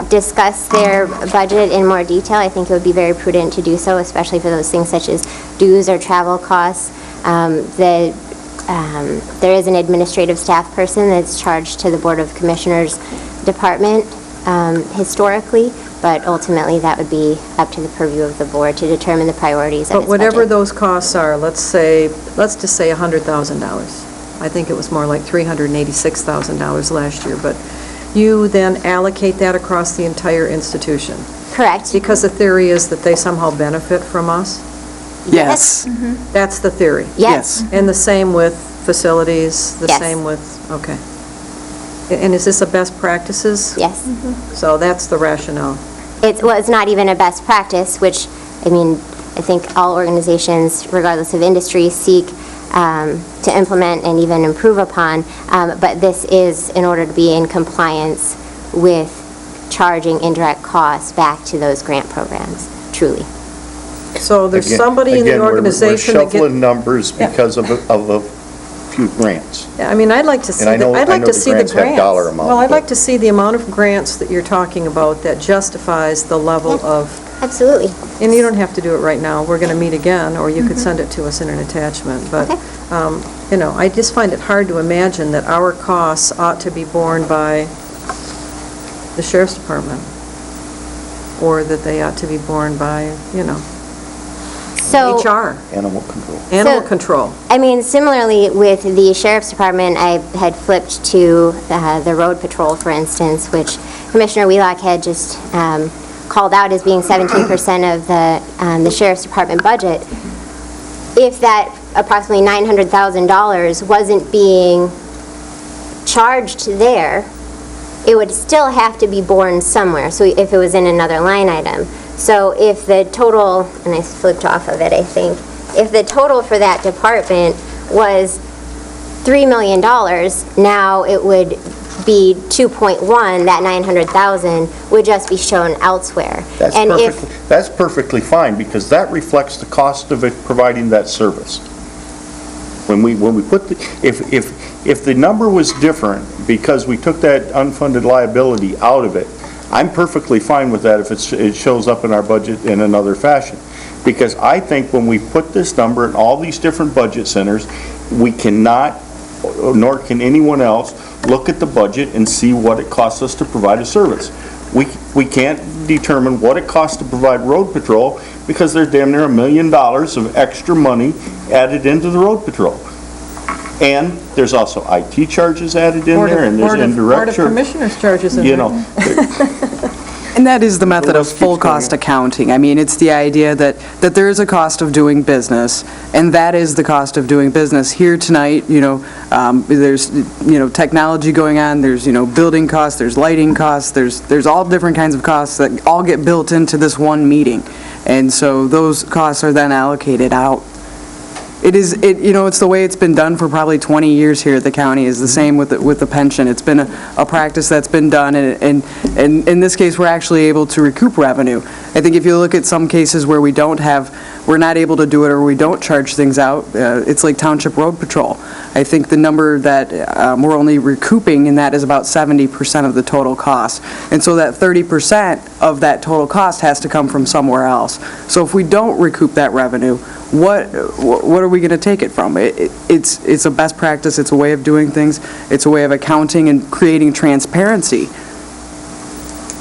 discuss their budget in more detail. I think it would be very prudent to do so, especially for those things such as dues or travel costs. There is an administrative staff person that's charged to the Board of Commissioners department historically, but ultimately that would be up to the purview of the board to determine the priorities of But its whatever budget. those costs are, let's just say $100,000. I think it was more like $386,000 last year, but you then allocate that across the entire institution. Correct. Because the theory is that they somehow benefit from us? Yes. That's the theory? Yes. And the same with facilities, the Yes. same with, okay. And is this a best practices? Yes. So that's the rationale. It's not even a best practice, which, I mean, I think all organizations, regardless of industry, seek to implement and even improve upon, but this is in order to be in compliance with charging indirect costs back to those grant programs, truly. So there's somebody in the organization We're that gets... shuffling numbers because of a few grants. Yeah, I mean, I'd like to see, And I know the see the grants have dollar grants. amount, Well, I'd but- like to see the amount of grants that you're talking about that justifies the level of, Absolutely. and you don't have to do it right now, we're going to meet again, or you could send it to us in an attachment, but, you know, I just find it hard to imagine that our costs ought to be borne by the sheriff's department, or that they ought to be borne by, you know, So, HR, Animal control. animal So- control. I mean, similarly with the sheriff's department, I had flipped to the road patrol, for instance, which Commissioner Wheelock had just called out as being 17% of the sheriff's department budget. If that approximately $900,000 wasn't being charged there, it would still have to be borne somewhere, so if it was in another line item. So if the total, and I flipped off of it, I think, if the total for that department was $3 million, now it would be 2.1, that 900,000 would just be shown elsewhere. That's perfectly fine, because that reflects the cost of it providing that service. When we put if the number was different because we took that unfunded liability out of it, I'm perfectly fine with that if it shows up in our budget in another fashion. Because I think when we put this number in all these different budget centers, we cannot, nor can anyone else, look at the budget and see what it costs us to provide a service. We can't determine what it costs to provide road patrol because there's damn near $1 million of extra money added into the road patrol. And there's also IT charges added in there, and there's indirect Board of Commissioners charges in there. you know, And that is the method of list keeps full cost going. accounting. I mean, it's the idea that there is a cost of doing business, and that is the cost of doing business. Here tonight, there's, technology going on, there's, building costs, there's lighting costs, there's all different kinds of costs that all get built into this one meeting. And so those costs are then allocated out. It's the way it's been done for probably 20 years here at the county, is the same with the pension. It's been a practice that's been done, and in this case, we're actually able to recoup revenue. I think if you look at some cases where we're not able to do it, or we don't charge things out, it's like Township Road Patrol. I think the number that we're only recouping in that is about 70% of the total cost. And so that 30% of that total cost has to come from somewhere else. So if we don't recoup that revenue, what are we going to take it from? It's a best practice, it's a way of doing things, it's a way of accounting and creating transparency.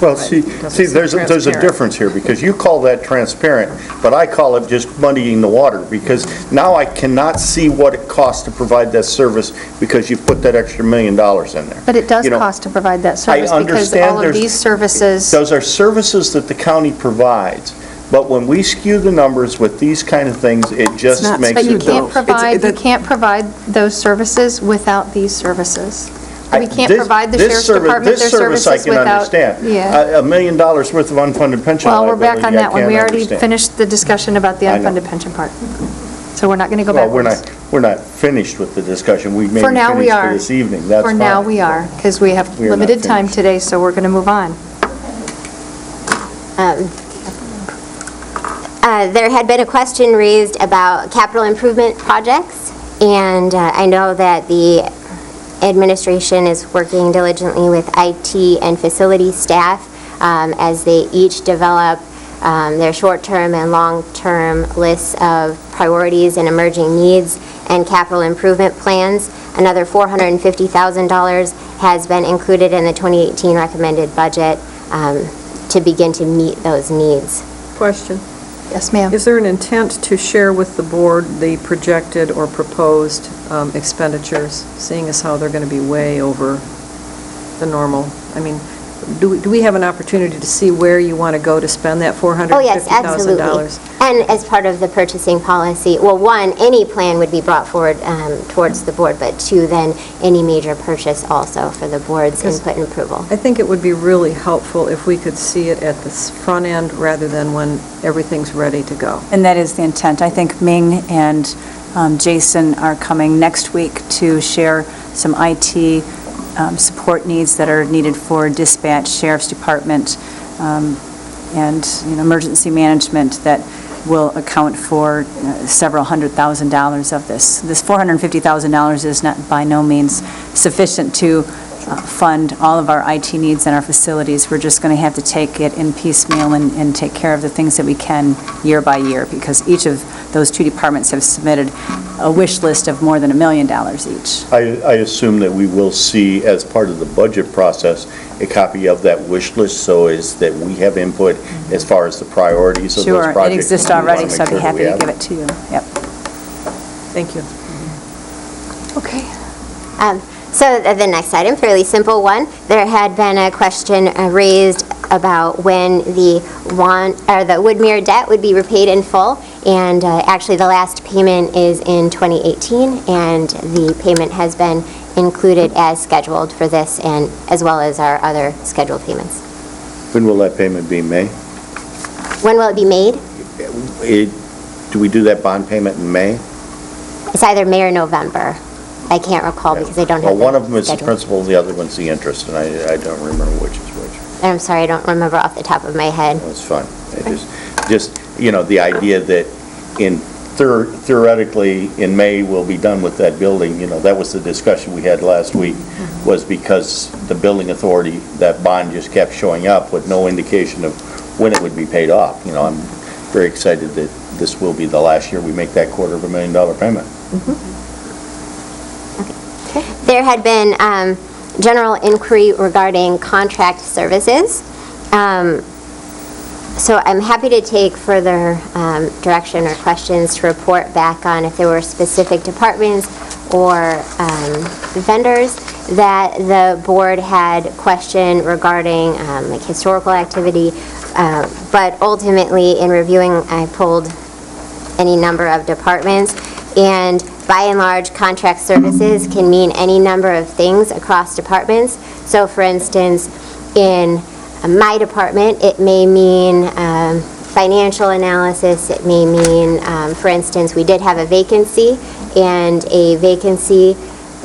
well, see, there's a difference here, because you call that transparent, but I call it just muddying the water, because now I cannot see what it costs to provide that service because you've put that extra $1 million in there. But it does You know, cost to provide that service because understand all of there's- these services, Those are services that the county provides, but when we skew the numbers with these kind of things, it just not makes but you it... can't provide those services without these services. We can't This- provide the this sheriff's service- department their This service I services can without. understand. Yeah. $1 million worth of unfunded pension Well, we're liability, back on I that one. can't We already understand. finished the discussion about the I know. unfunded pension part. So we're not going to go Well, backwards. we're not finished with the discussion. We may For be now, we finished are. for this evening. That's For fine. now, we are, because we have We are not limited time finished. today, so we're going to move on. There had been a question raised about capital improvement projects, and I know that the administration is working diligently with IT and facility staff as they each develop their short-term and long-term lists of priorities and emerging needs and capital improvement plans. Another $450,000 has been included in the 2018 recommended budget to begin to meet those needs. Question. Yes, ma'am. Is there an intent to share with the board the projected or proposed expenditures, seeing as how they're going to be way over the normal? I mean, do we have an opportunity to see where you want to go to spend that $450,000? Oh, yes, absolutely. And as part of the purchasing policy, well, one, any plan would be brought forward towards the board, but two, then any major purchase also for the board's input and approval. I think it would be really helpful if we could see it at the front end rather than when everything's ready to go. And that is the intent. I think Ming and Jason are coming next week to share some IT support needs that are needed for dispatch, sheriff's department, and emergency management that will account for several $100,000 of this. This $450,000 is not by no means sufficient to fund all of our IT needs and our facilities. We're just going to have to take it in piecemeal and take care of the things that we can year by year, because each of those two departments have submitted a wish list of more than $1 million each. I assume that we will see, as part of the budget process, a copy of that wish list, so is that we have input as far as the priorities of those Sure, projects. it exists and we wanna already, make so I'd be sure that happy we to have give it to you. Yep. Thank you. Okay. So the next item, fairly simple one. There had been a question raised about when the Woodmere debt would be repaid in full, and actually the last payment is in 2018, and the payment has been included as scheduled for this, and as well as our other scheduled payments. When will that payment be made? When will it be made? Do we do that bond payment in May? It's either May or November. I can't recall because I don't have Well, one of them is the schedule. principal, the other one's the interest, and I don't remember which is which. And I'm sorry, I don't remember off the top of my head. That's fine. It just, the idea that theoretically, in May, we'll be done with that building, that was the discussion we had last week, was because the building authority, that bond just kept showing up with no indication of when it would be paid off. I'm very excited that this will be the last year we make that $250,000 payment. There had been general inquiry regarding contract services. So I'm happy to take further direction or questions to report back on if there were specific departments or vendors that the board had questioned regarding like historical activity. But ultimately, in reviewing, I pulled any number of departments, and by and large, contract services can mean any number of things across departments. So for instance, in my department, it may mean financial analysis, it may mean, for instance, we did have a vacancy, and a vacancy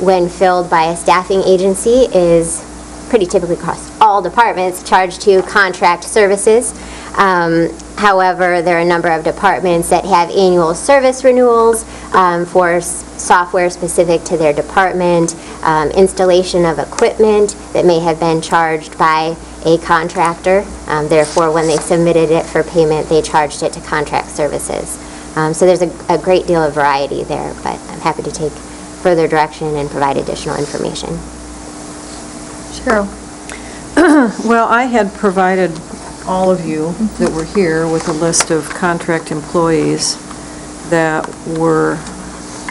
when filled by a staffing agency is pretty typically across all departments charged to contract services. However, there are a number of departments that have annual service renewals for software specific to their department, installation of equipment that may have been charged by a contractor. Therefore, when they submitted it for payment, they charged it to contract services. So there's a great deal of variety there, but I'm happy to take further direction and provide additional information. Cheryl. Well, I had provided all of you that were here with a list of contract employees that were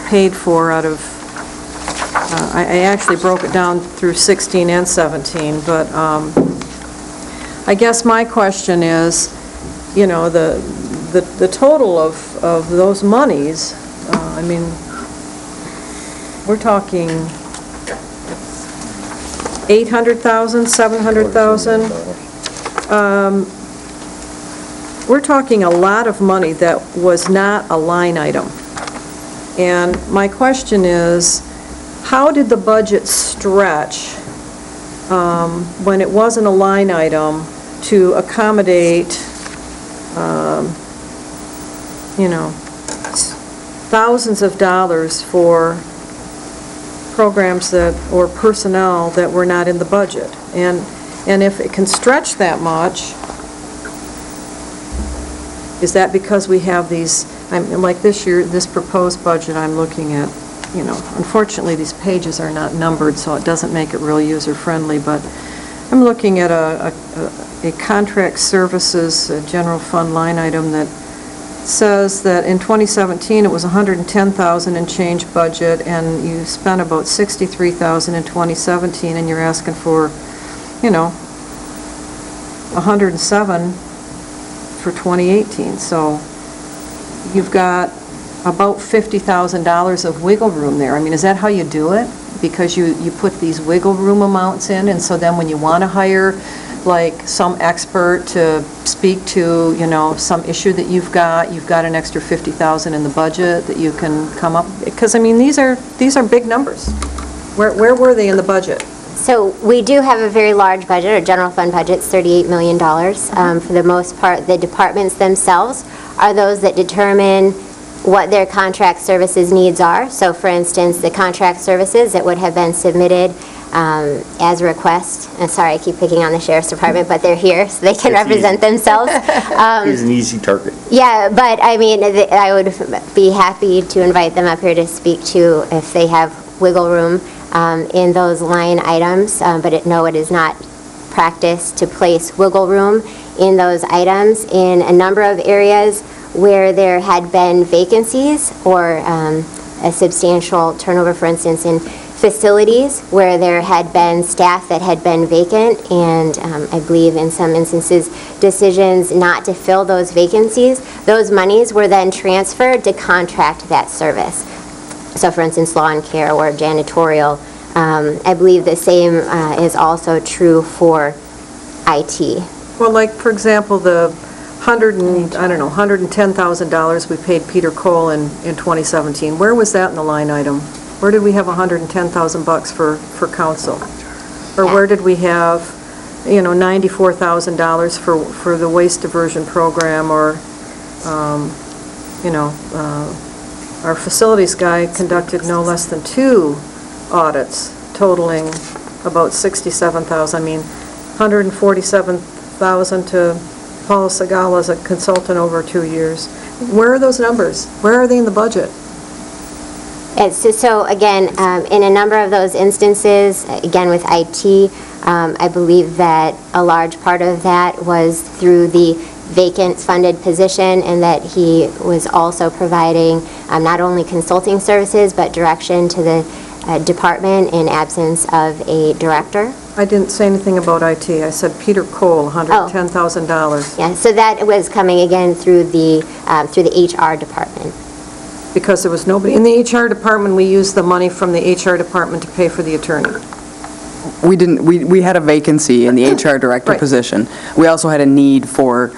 paid for out of, I actually broke it down through 16 and 17, but I guess my question is, the total of those monies, I mean, we're talking 800,000, 700,000. We're talking a lot of money that was not a line item. And my question is, how did the budget stretch when it wasn't a line item to accommodate, thousands of dollars for programs that, or personnel that were not in the budget? And if it can stretch that much, is that because we have these, like this year, this proposed budget I'm looking at, unfortunately, these pages are not numbered, so it doesn't make it real user-friendly, but I'm looking at a contract services, a general fund line item that says that in 2017, it was $110,000 and change budget, and you spent about $63,000 in 2017, and you're asking for, $107 for 2018. So you've got about $50,000 of wiggle room there. I mean, is that how you do it? Because you put these wiggle room amounts in, and so then when you want to hire like some expert to speak to, some issue that you've got an extra $50,000 in the budget that you can come up, because I mean, these are big numbers. Where were they in the budget? So we do have a very large budget. Our general fund budget's $38 million. For the most part, the departments themselves are those that determine what their contract services needs are. So for instance, the contract services that would have been submitted as a request, and sorry, I keep picking on the Sheriff's Department, but they're here, so they can represent themselves. He's an easy target. Yeah, but I mean, I would be happy to invite them up here to speak to if they have wiggle room in those line items, but no, it is not practice to place wiggle room in those items in a number of areas where there had been vacancies or a substantial turnover, for instance, in facilities where there had been staff that had been vacant, and I believe in some instances decisions not to fill those vacancies. Those monies were then transferred to contract that service. So for instance, lawn care or janitorial. I believe the same is also true for IT. Well, like, for example, the $110,000 we paid Peter Cole in 2017, where was that in the line item? Where did we have $110,000 for council? Or where did we have, $94,000 for the waste diversion program, or, our facilities guy conducted no less than 2 audits totaling about $67,000. I mean, $147,000 to Paul Segala as a consultant over 2 years. Where are those numbers? Where are they in the budget? So again, in a number of those instances, again with IT, I believe that a large part of that was through the vacant funded position, and that he was also providing not only consulting services but direction to the department in absence of a director. I didn't say anything about IT. I said Peter Cole, $110,000. Yeah, so that was coming again through the HR department. Because there was nobody in the HR department, we used the money from the HR department to pay for the attorney. We didn't, we had a vacancy in the HR director Right. position. We also had a need for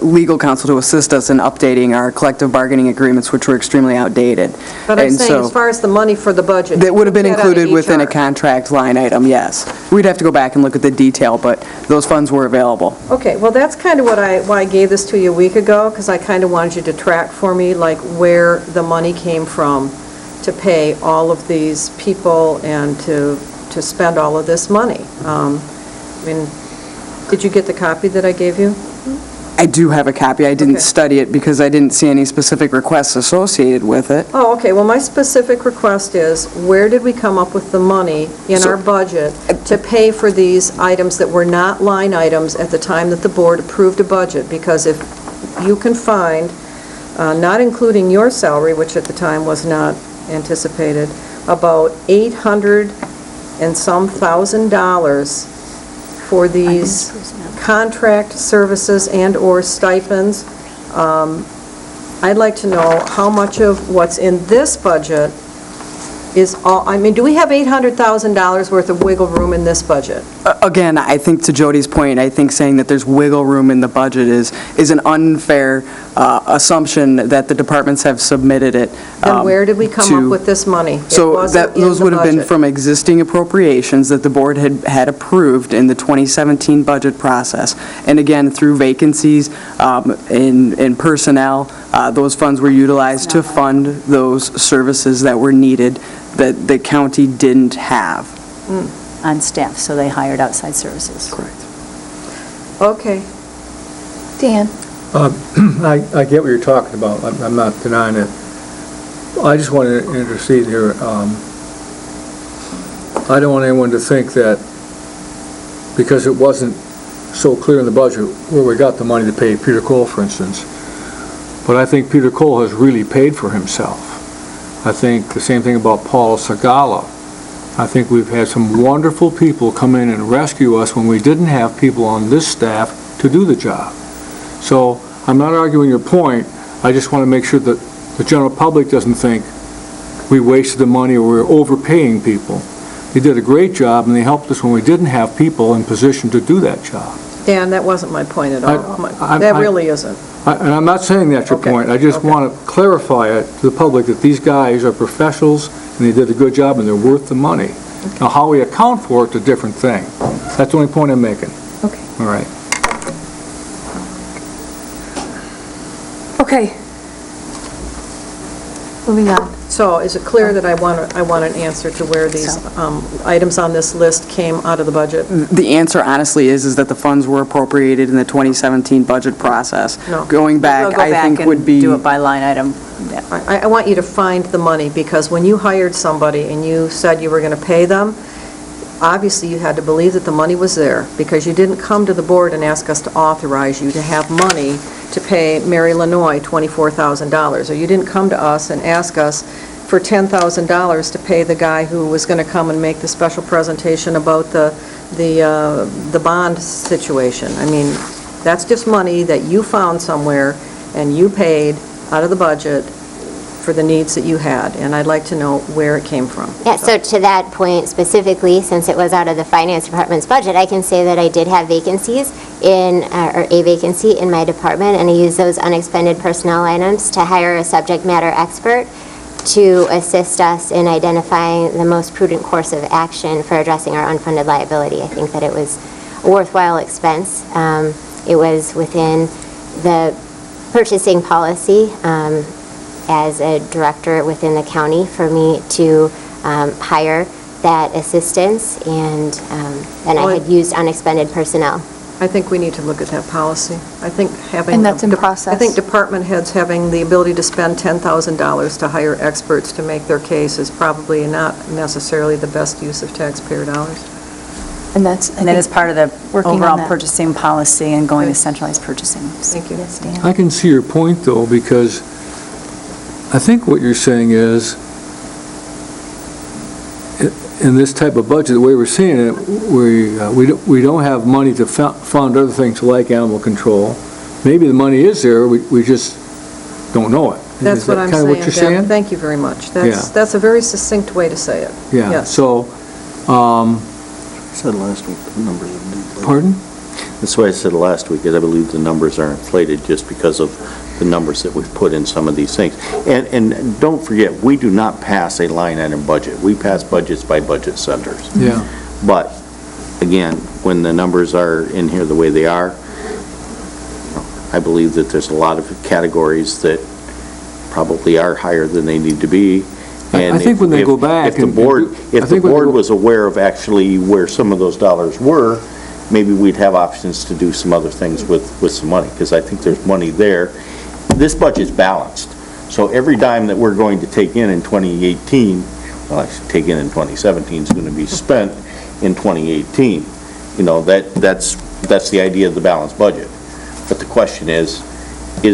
legal counsel to assist us in updating our collective bargaining agreements, which were extremely outdated. But I'm And saying, so as far as the money for the budget. that would have been you put that out of included within a HR. contract line item, yes. We'd have to go back and look at the detail, but those funds were available. Okay, well, that's kind of why I gave this to you a week ago, because I kind of wanted you to track for me, like, where the money came from to pay all of these people and to spend all of this money. I mean, did you get the copy that I gave you? I do have a copy. I didn't Okay. study it because I didn't see any specific requests associated with it. Oh, okay, well, my specific request is, where did we come up with the money in our budget to pay for these items that were not line items at the time that the board approved a budget? Because if you can find, not including your salary, which at the time was not anticipated, about $800 and some $1,000 for these contract services and/or stipends. I'd like to know how much of what's in this budget is all, I mean, do we have $800,000 worth of wiggle room in this budget? Again, I think to Jody's point, I think saying that there's wiggle room in the budget is an unfair assumption that the departments have submitted it. Then where did we come to- up with this money? It So wasn't in those the would have been budget. from existing appropriations that the board had approved in the 2017 budget process. And again, through vacancies in personnel, those funds were utilized to fund those services that were needed that the county didn't have. On staff, so they hired outside services. Correct. Okay. Dan? I get what you're talking about. I'm not denying it. I just want to intercede here. I don't want anyone to think that because it wasn't so clear in the budget where we got the money to pay Peter Cole, for instance. But I think Peter Cole has really paid for himself. I think the same thing about Paul Sagala. I think we've had some wonderful people come in and rescue us when we didn't have people on this staff to do the job. So I'm not arguing your point. I just want to make sure that the general public doesn't think we wasted the money or we're overpaying people. They did a great job and they helped us when we didn't have people in position to do that job. Dan, that wasn't my point at all. I- That really isn't. And I'm not saying that's your Okay, point. I just okay. want to clarify it to the public that these guys are professionals and they did a good job and they're worth the money. Now, how we account for it's a different thing. That's the only point I'm making. Okay. All right. Okay. Moving on. So is it clear that I want an answer to where these items on this list came out of the budget? The answer honestly is that the funds were appropriated in the 2017 budget process. No. Going back, We'll go I back think and would be... do it by line item. Yeah. I want you to find the money, because when you hired somebody and you said you were going to pay them, obviously you had to believe that the money was there, because you didn't come to the board and ask us to authorize you to have money to pay Mary Lanoy $24,000, or you didn't come to us and ask us for $10,000 to pay the guy who was going to come and make the special presentation about the bond situation. I mean, that's just money that you found somewhere and you paid out of the budget for the needs that you had, and I'd like to know where it came from. Yeah, so to that point specifically, since it was out of the finance department's budget, I can say that I did have vacancies or a vacancy in my department, and I used those unexpended personnel items to hire a subject matter expert to assist us in identifying the most prudent course of action for addressing our unfunded liability. I think that it was a worthwhile expense. It was within the purchasing policy as a director within the county for me to hire that assistance, and then I had used unexpended personnel. I think we need to look at that policy. I think having... And that's in process. I think department heads having the ability to spend $10,000 to hire experts to make their case is probably not necessarily the best use of taxpayer dollars. And that's, And that is part of the Working on overall that. purchasing policy and going to Good. centralized purchasing. Thank you. yes, Dan. I can see your point, though, because I think what you're saying is, in this type of budget, the way we're seeing it, we don't have money to fund other things like animal control. Maybe the money is there, we just don't know it. That's Is what that I'm kind saying, of what you're Deb. saying? Thank you very much. Yeah. That's a very succinct way to say it. Yeah, Yes. so, Said last week, the numbers are inflated. pardon? That's why I said last week, is I believe the numbers are inflated just because of the numbers that we've put in some of these things. And don't forget, we do not pass a line item budget. We pass budgets by budget centers. Yeah. But, again, when the numbers are in here the way they are, I believe that there's a lot of categories that probably are higher than they need to be. I And think when they if- go back If the and board, do- I if the think when they board go- was aware of actually where some of those dollars were, maybe we'd have options to do some other things with some money, because I think there's money there. This budget's balanced, so every dime that we're going to take in 2018, well, I should take in 2017, is going to be spent in 2018. You know, that's the idea of the balanced budget. But the question is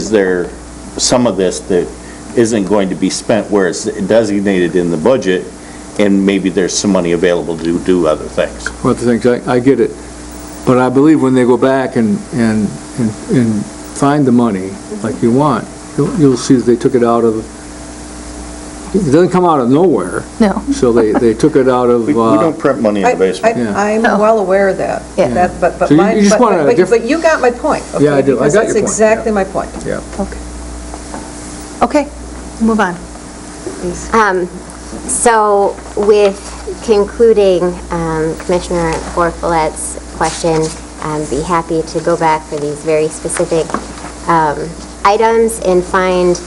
there some of this that isn't going to be spent where it's designated in the budget, and maybe there's some money available to do other things? One of the things, I get it, but I believe when they go back and find the money like you want, you'll see that they took it out of It doesn't come out of nowhere, No. so they took it out of... We don't print money in the basement. Yeah. I'm well aware of that. Yeah. But So you mine- just but- want a but- diff- But you got my point. Yeah, I okay? do. I Because got your point, That's exactly yeah. my point. Yeah. Okay, move on. So with concluding Commissioner Borfolet's question, I'd be happy to go back for these very specific items and find,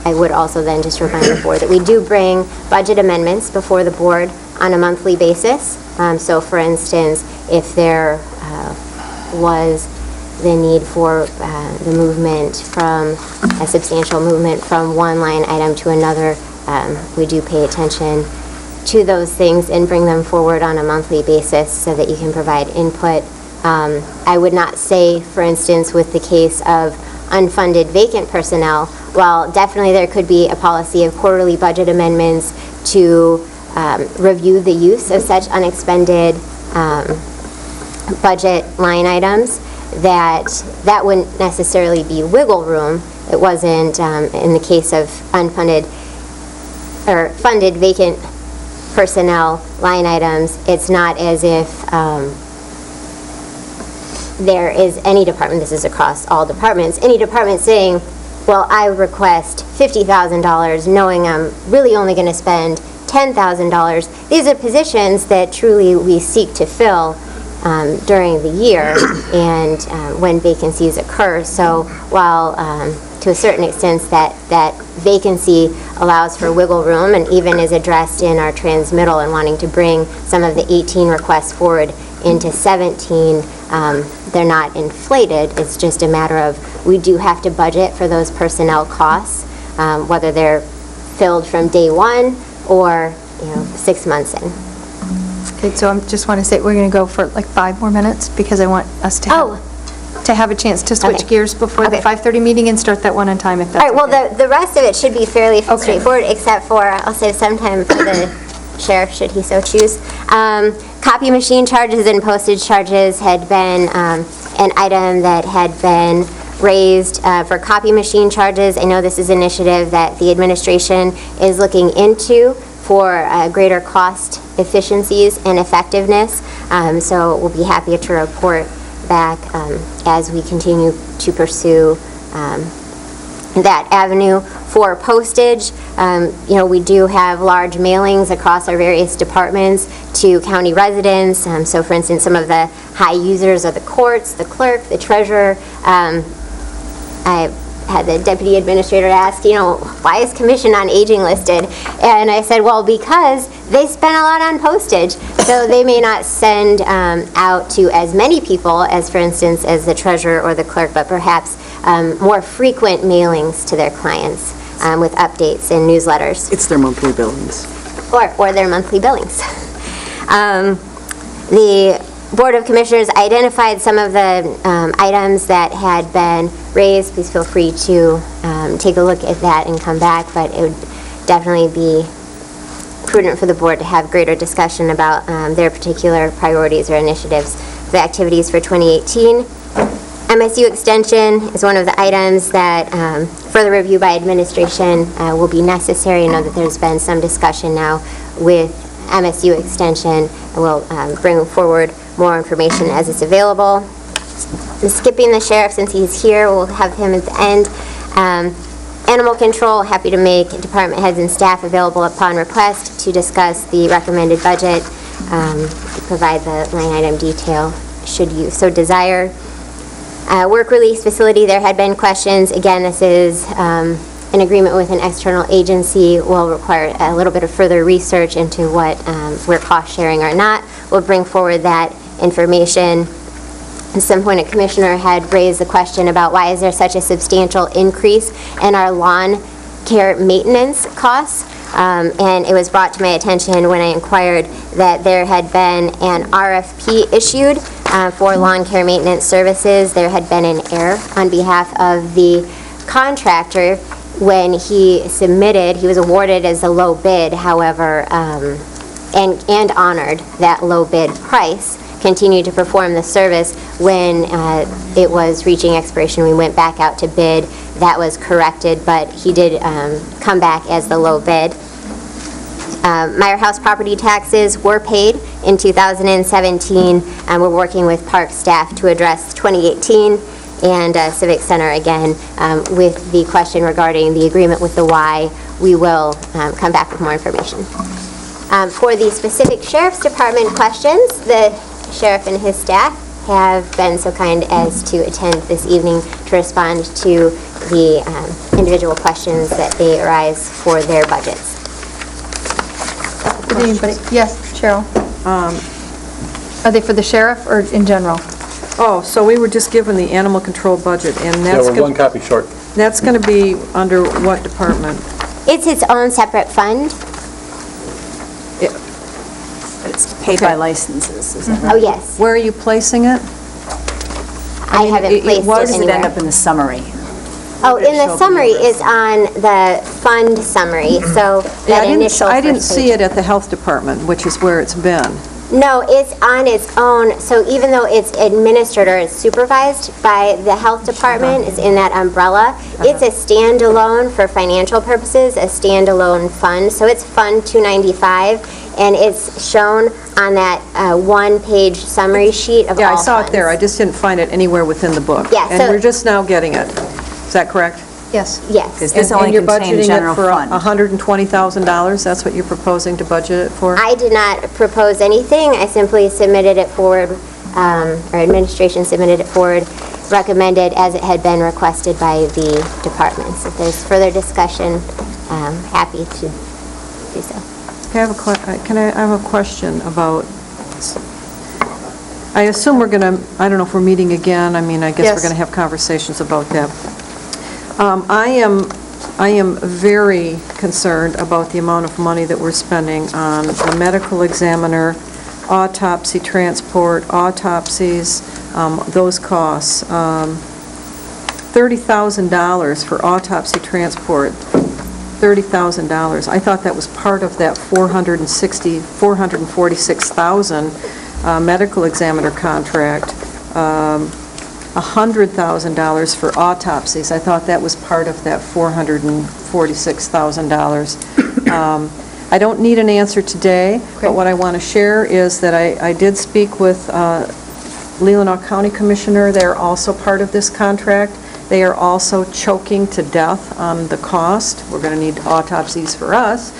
I would also then just remind the board that we do bring budget amendments before the board on a monthly basis. So for instance, if there was the need for the movement from, a substantial movement from one line item to another, we do pay attention to those things and bring them forward on a monthly basis so that you can provide input. I would not say, for instance, with the case of unfunded vacant personnel, while definitely there could be a policy of quarterly budget amendments to review the use of such unexpended budget line items, that wouldn't necessarily be wiggle room. It wasn't, in the case of unfunded or funded vacant personnel line items, it's not as if there is any department, this is across all departments, any department saying, well, I request $50,000 knowing I'm really only going to spend $10,000. These are positions that truly we seek to fill during the year and when vacancies occur. So while to a certain extent that vacancy allows for wiggle room and even is addressed in our transmittal and wanting to bring some of the 18 requests forward into 17, they're not inflated. It's just a matter of we do have to budget for those personnel costs, whether they're filled from day one or 6 months in. Okay, so I just want to say, we're going to go for like 5 more minutes, because I want us to have a chance to switch Okay. gears before the Okay. 5:30 meeting and start that one on time, if All that's right, well, okay. the rest of it should be fairly straightforward, except for, I'll save some time for the sheriff, should he so choose. Copy machine charges and postage charges had been an item that had been raised for copy machine charges. I know this is an initiative that the administration is looking into for greater cost efficiencies and effectiveness. So we'll be happy to report back as we continue to pursue that avenue. For postage, we do have large mailings across our various departments to county residents. So for instance, some of the high users are the courts, the clerk, the treasurer. I had the deputy administrator ask, why is Commission on Aging listed? And I said, well, because they spend a lot on postage. So they may not send out to as many people as, for instance, as the treasurer or the clerk, but perhaps more frequent mailings to their clients with updates and newsletters. It's their monthly billings. Or their monthly billings. The Board of Commissioners identified some of the items that had been raised. Please feel free to take a look at that and come back, but it would definitely be prudent for the board to have greater discussion about their particular priorities or initiatives for the activities for 2018. MSU extension is one of the items that further review by administration will be necessary. I know that there's been some discussion now with MSU extension, and we'll bring forward more information as it's available. Skipping the sheriff since he's here, we'll have him at the end. Animal control, happy to make department heads and staff available upon request to discuss the recommended budget, provide the line item detail should you so desire. Work release facility, there had been questions. Again, this is an agreement with an external agency, will require a little bit of further research into what we're cost sharing or not. We'll bring forward that information. At some point, a commissioner had raised the question about why is there such a substantial increase in our lawn care maintenance costs? And it was brought to my attention when I inquired that there had been an RFP issued for lawn care maintenance services. There had been an error on behalf of the contractor when he submitted. He was awarded as a low bid, however, and honored that low bid price. continue to perform the service. When it was reaching expiration, we went back out to bid. That was corrected, but he did come back as the low bid. Meyer House property taxes were paid in 2017, and we're working with park staff to address 2018, and Civic Center again with the question regarding the agreement with the Y. We will come back with more information. For the specific Sheriff's Department questions, the sheriff and his staff have been so kind as to attend this evening to respond to the individual questions that they arise for their budgets. Did anybody? Yes, Cheryl. Are they for the sheriff or in general? Oh, so we were just given the animal control budget, and Yeah, that's we're one copy short. going to be under what department? It's its own separate fund. It's paid by licenses, is that right? Oh, yes. Where are you placing it? I haven't placed Where it does it end anywhere. up in the summary? Oh, Would it in show the up summary your is on the fund summary, so that initial I didn't first see page. it at the health department, which is where it's been. No, it's on its own, so even though it's administered or it's supervised by the health department, it's in that umbrella, it's a standalone, for financial purposes, a standalone fund, so it's Fund 295, and it's shown on that one-page summary sheet of all Yeah, I saw it there, I funds. just didn't find it anywhere within the book. Yeah, And so- we're just now getting it. Is that correct? Yes. Yes. Is this only And you're contained budgeting general it for fund? $120,000? That's what you're proposing to budget it for? I did not propose anything, I simply submitted it forward, or administration submitted it forward, recommended as it had been requested by the departments. If there's further discussion, happy to do so. I have a question about, I assume we're going to, I don't know if we're meeting again, I mean, I guess Yes. we're going to have conversations about that. I am very concerned about the amount of money that we're spending on the medical examiner, autopsy transport, autopsies, those costs. $30,000 for autopsy transport, $30,000. I thought that was part of that $446,000 medical examiner contract. $100,000 for autopsies. I thought that was part of that $446,000. I don't need an answer today, but what I want to share is that I did speak with Leelanau County Commissioner. They're also part of this contract. They are also choking to death on the cost. We're going to need autopsies for us.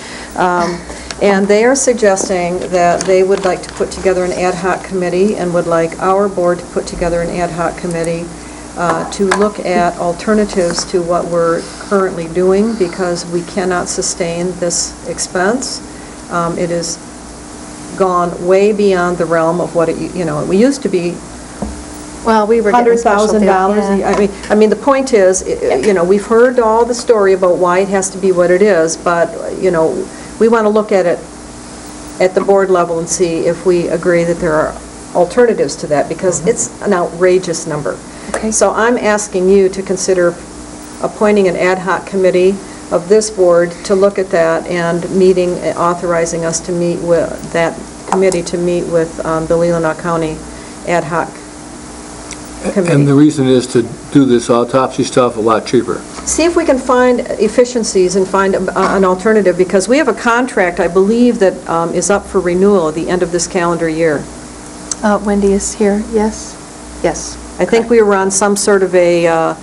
And they are suggesting that they would like to put together an ad hoc committee and would like our board to put together an ad hoc committee to look at alternatives to what we're currently doing, because we cannot sustain this expense. It has gone way beyond the realm of what it, we used to be Well, we were getting a special deal. $100,000. Yeah. I mean, the point is, we've heard all the story about why it has to be what it is, but, we want to look at it at the board level and see if we agree that there are alternatives to that, because it's an outrageous number. Okay. So I'm asking you to consider appointing an ad hoc committee of this board to look at that and authorizing us to meet with, that committee to meet with the Leelanau County ad hoc committee. And the reason is to do this autopsy stuff a lot cheaper. See if we can find efficiencies and find an alternative, because we have a contract, I believe, that is up for renewal at the end of this calendar year. Wendy is here, yes? Yes. I think we were on some sort of a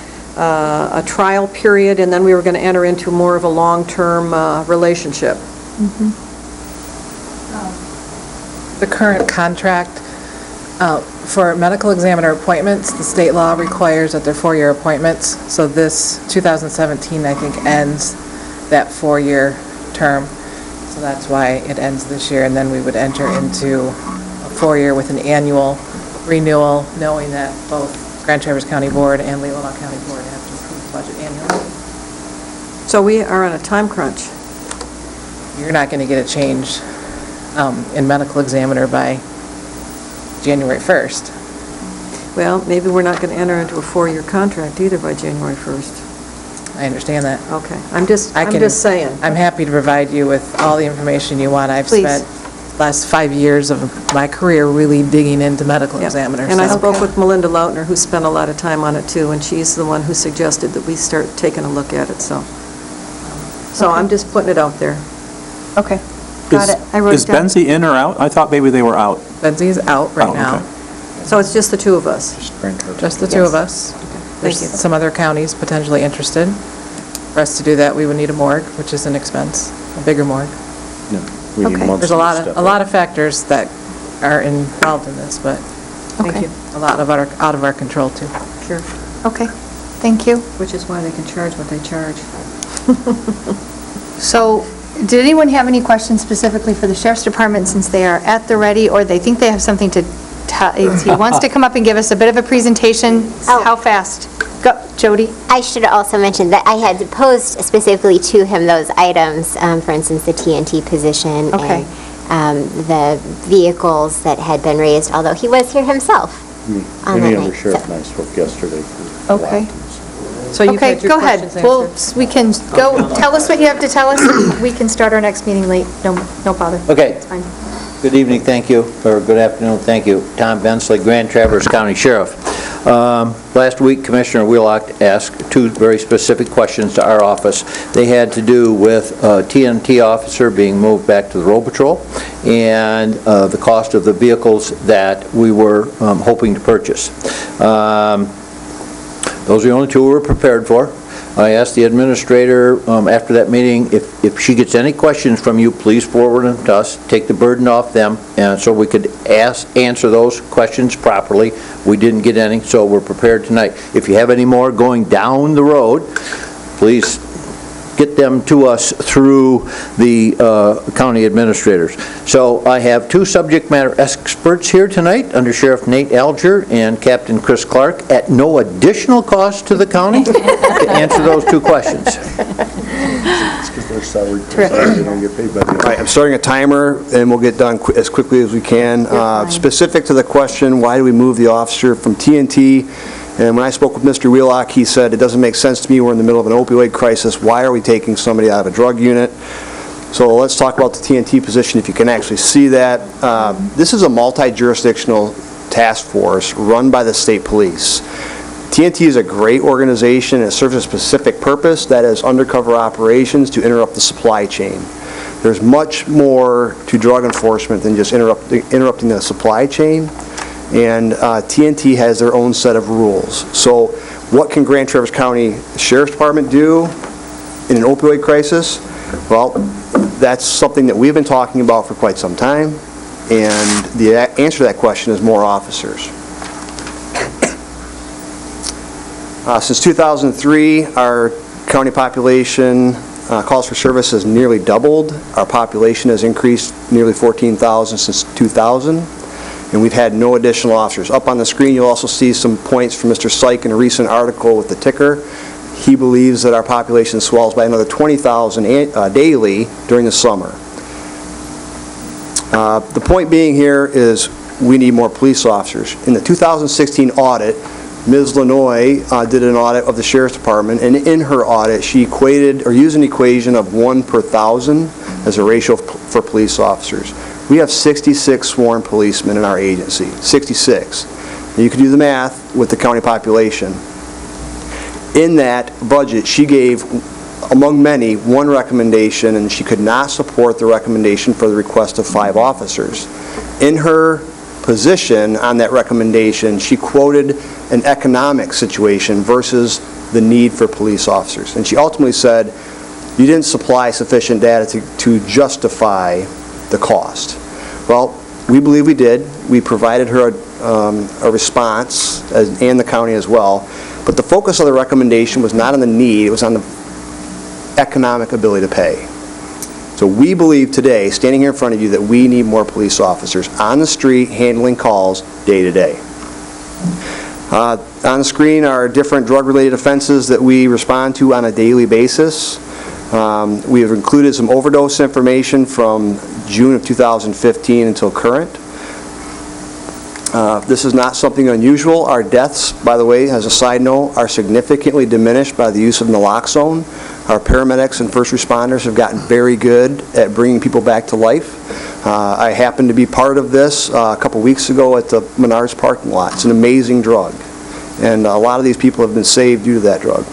trial period, and then we were going to enter into more of a long-term relationship. The current contract for medical examiner appointments, the state law requires that they're four-year appointments. So this 2017, I think, ends that four-year term. So that's why it ends this year, and then we would enter into a four-year with an annual renewal, knowing that both Grand Traverse County Board and Leelanau County Board have to approve the budget annually. So we are on a time crunch. You're not going to get a change in medical examiner by January 1st. Well, maybe we're not going to enter into a four-year contract either by January 1st. I understand that. Okay, I'm just saying. I'm happy to provide you with all the information you want. I've Please. spent last 5 years of my career really digging into medical examiners. And I so- spoke with Melinda Lautner, who spent a lot of time on it too, and she's the one who suggested that we start taking a look at it, so. So I'm just putting it out there. Okay, got it. I wrote Is it down. Benzie in or out? I thought maybe they were out. Benzie's out right Oh, now. okay. So it's just the two of us. Just the two of us. There's you. some other counties potentially interested. For us to do that, we would need a morgue, which is an expense, a bigger morgue. We need Okay. months There's to a lot step of, up. factors that are involved in this, but Okay. thank you. A lot of out of our control, too. Sure. Okay, thank you. Which is why they can charge what they charge. So, did anyone have any questions specifically for the Sheriff's Department since they are at the ready, or they think they have something to tell? He wants to come up and give us a bit of a presentation. Oh. How fast? Go, Jody. I should also mention that I had posed specifically to him those items, for instance, the TNT position Okay. and the vehicles that had been raised, although he was here himself on that Any night. other sheriff and I spoke yesterday. for Okay. Watkins. So you've Okay, had your go ahead. questions Well, answered? we can go, tell us what you have to tell us, and we can start our next meeting late. No bother. Okay. It's fine. Good evening, thank you, or good afternoon, thank you. Tom Bensley, Grand Traverse County Sheriff. Last week, Commissioner Wheelock asked two very specific questions to our office. They had to do with a TNT officer being moved back to the road patrol and the cost of the vehicles that we were hoping to purchase. Those are the only two we were prepared for. I asked the administrator after that meeting, if she gets any questions from you, please forward them to us, take the burden off them, and so we could answer those questions properly. We didn't get any, so we're prepared tonight. If you have any more going down the road, please get them to us through the county administrators. So I have two subject matter experts here tonight, Under Sheriff Nate Alger and Captain Chris Clark, at no additional cost to the county, to answer those two questions. It's 'cause they're salary personnel, they don't get paid by the. All right, I'm starting a timer, and we'll get done as quickly as we can. Specific to the question, why do we move the officer from TNT? And when I spoke with Mr. Wheelock, he said, it doesn't make sense to me, we're in the middle of an opioid crisis, why are we taking somebody out of a drug unit? So let's talk about the TNT position, if you can actually see that. This is a multi-jurisdictional task force run by the state police. TNT is a great organization, and it serves a specific purpose, that is undercover operations to interrupt the supply chain. There's much more to drug enforcement than just interrupting the supply chain, and TNT has their own set of rules. So what can Grand Traverse County Sheriff's Department do in an opioid crisis? Well, that's something that we've been talking about for quite some time, and the answer to that question is more officers. Since 2003, our county population calls for service has nearly doubled. Our population has increased nearly 14,000 since 2000, and we've had no additional officers. Up on the screen, you'll also see some points from Mr. Syke in a recent article with the ticker. He believes that our population swells by another 20,000 daily during the summer. The point being here is we need more police officers. In the 2016 audit, Ms. Lanoy did an audit of the Sheriff's Department, and in her audit, she equated, or used an equation of 1 per 1,000 as a ratio for police officers. We have 66 sworn policemen in our agency, 66. And you can do the math with the county population. In that budget, she gave, among many, one recommendation, and she could not support the recommendation for the request of 5 officers. In her position on that recommendation, she quoted an economic situation versus the need for police officers. And she ultimately said, you didn't supply sufficient data to justify the cost. Well, we believe we did. We provided her a response, and the county as well. But the focus of the recommendation was not on the need, it was on the economic ability to pay. So we believe today, standing here in front of you, that we need more police officers on the street handling calls day to day. On the screen are different drug-related offenses that we respond to on a daily basis. We have included some overdose information from June of 2015 until current. This is not something unusual. Our deaths, by the way, as a side note, are significantly diminished by the use of naloxone. Our paramedics and first responders have gotten very good at bringing people back to life. I happened to be part of this a couple weeks ago at the Menards parking lot. It's an amazing drug, and a lot of these people have been saved due to that drug.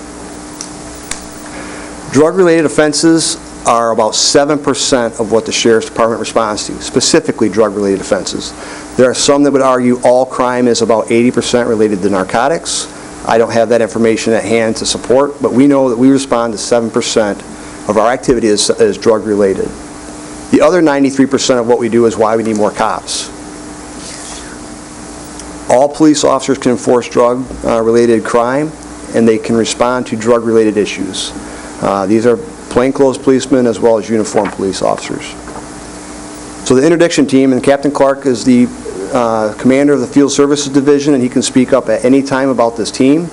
Drug-related offenses are about 7% of what the Sheriff's Department responds to, specifically drug-related offenses. There are some that would argue all crime is about 80% related to narcotics. I don't have that information at hand to support, but we know that we respond to 7% of our activity as drug-related. The other 93% of what we do is why we need more cops. All police officers can enforce drug-related crime, and they can respond to drug-related issues. These are plainclothes policemen as well as uniformed police officers. So the interdiction team, and Captain Clark is the commander of the Field Services Division, and he can speak up at any time about this team.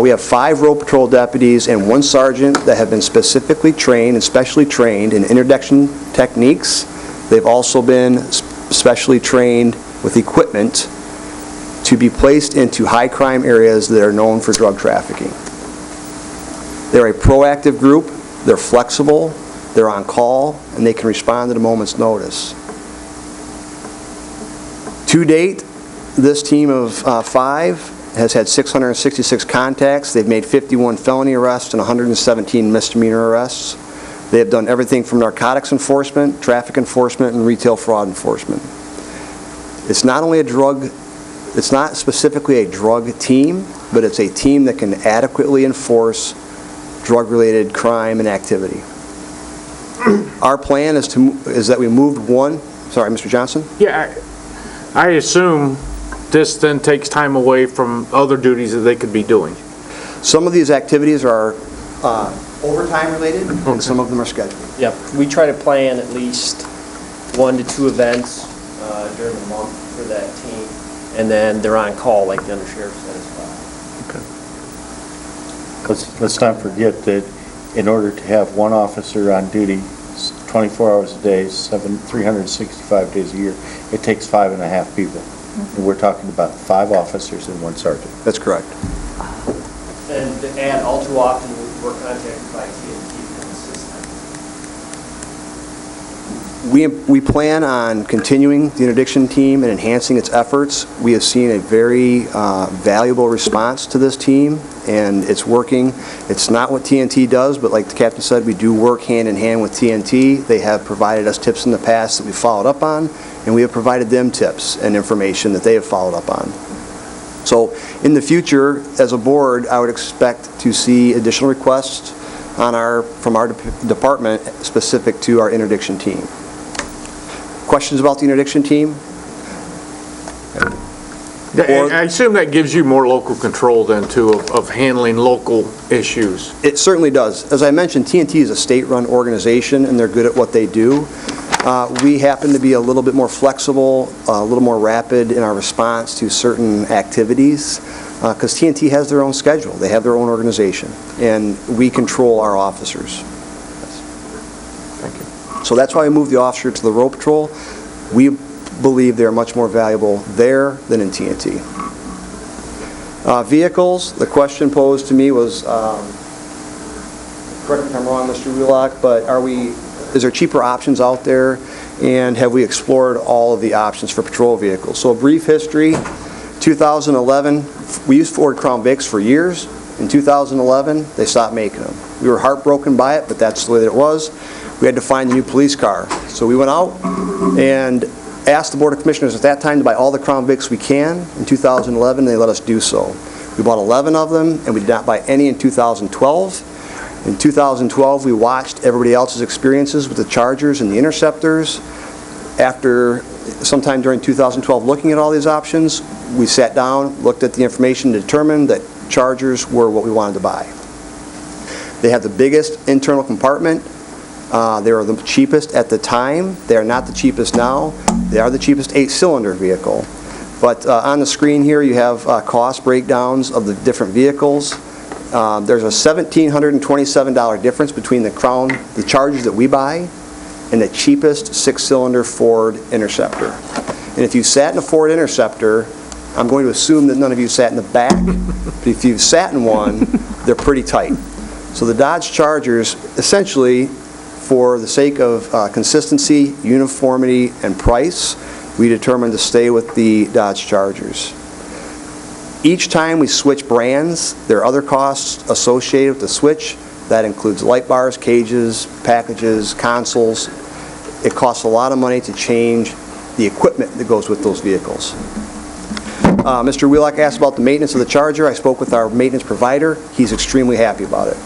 We have 5 road patrol deputies and 1 sergeant that have been specifically trained and specially trained in interdiction techniques. They've also been specially trained with equipment to be placed into high crime areas that are known for drug trafficking. They're a proactive group, they're flexible, they're on call, and they can respond at a moment's notice. To date, this team of 5 has had 666 contacts. They've made 51 felony arrests and 117 misdemeanor arrests. They have done everything from narcotics enforcement, traffic enforcement, and retail fraud enforcement. It's not only a drug, it's not specifically a drug team, but it's a team that can adequately enforce drug-related crime and activity. Our plan is that we moved one, sorry, Mr. Johnson? Yeah, I assume this then takes time away from other duties that they could be doing. Some of these activities are overtime related, and some of them are scheduled. Yep, we try to plan at least 1 to 2 events during the month for that team, and then they're on call like the undersheriff said as well. Let's not forget that in order to have one officer on duty 24 hours a day, 365 days a year, it takes 5.5 people. And we're talking about 5 officers and 1 sergeant. That's correct. And to add, all too often, we're contacted by TNT from the system. We plan on continuing the interdiction team and enhancing its efforts. We have seen a very valuable response to this team, and it's working. It's not what TNT does, but like the captain said, we do work hand in hand with TNT. They have provided us tips in the past that we followed up on, and we have provided them tips and information that they have followed up on. So in the future, as a board, I would expect to see additional requests from our department specific to our interdiction team. Questions about the interdiction team? I assume that gives you more local control then too of handling local issues. It certainly does. As I mentioned, TNT is a state-run organization, and they're good at what they do. We happen to be a little bit more flexible, a little more rapid in our response to certain activities, because TNT has their own schedule. They have their own organization, and we control our officers. Thank you. So that's why we moved the officer to the road patrol. We believe they're much more valuable there than in TNT. Vehicles, the question posed to me was, correct me if I'm wrong, Mr. Wheelock, but is there cheaper options out there, and have we explored all of the options for patrol vehicles? So a brief history, 2011, we used Ford Crown Vics for years. In 2011, they stopped making them. We were heartbroken by it, but that's the way that it was. We had to find a new police car. So we went out and asked the Board of Commissioners at that time to buy all the Crown Vics we can. In 2011, they let us do so. We bought 11 of them, and we did not buy any in 2012. In 2012, we watched everybody else's experiences with the Chargers and the Interceptors. After sometime during 2012 looking at all these options, we sat down, looked at the information, determined that Chargers were what we wanted to buy. They have the biggest internal compartment. They were the cheapest at the time. They are not the cheapest now. They are the cheapest 8-cylinder vehicle. But on the screen here, you have cost breakdowns of the different vehicles. There's a $1,727 difference between the Chargers that we buy and the cheapest 6-cylinder Ford Interceptor. And if you sat in a Ford Interceptor, I'm going to assume that none of you sat in the back, but if you've sat in one, they're pretty tight. So the Dodge Chargers, essentially, For the sake of consistency, uniformity, and price, we determined to stay with the Dodge Chargers. Each time we switch brands, there are other costs associated with the switch. That includes light bars, cages, packages, consoles. It costs a lot of money to change the equipment that goes with those vehicles. Mr. Wheelock asked about the maintenance of the Charger. I spoke with our maintenance provider. He's extremely happy about it.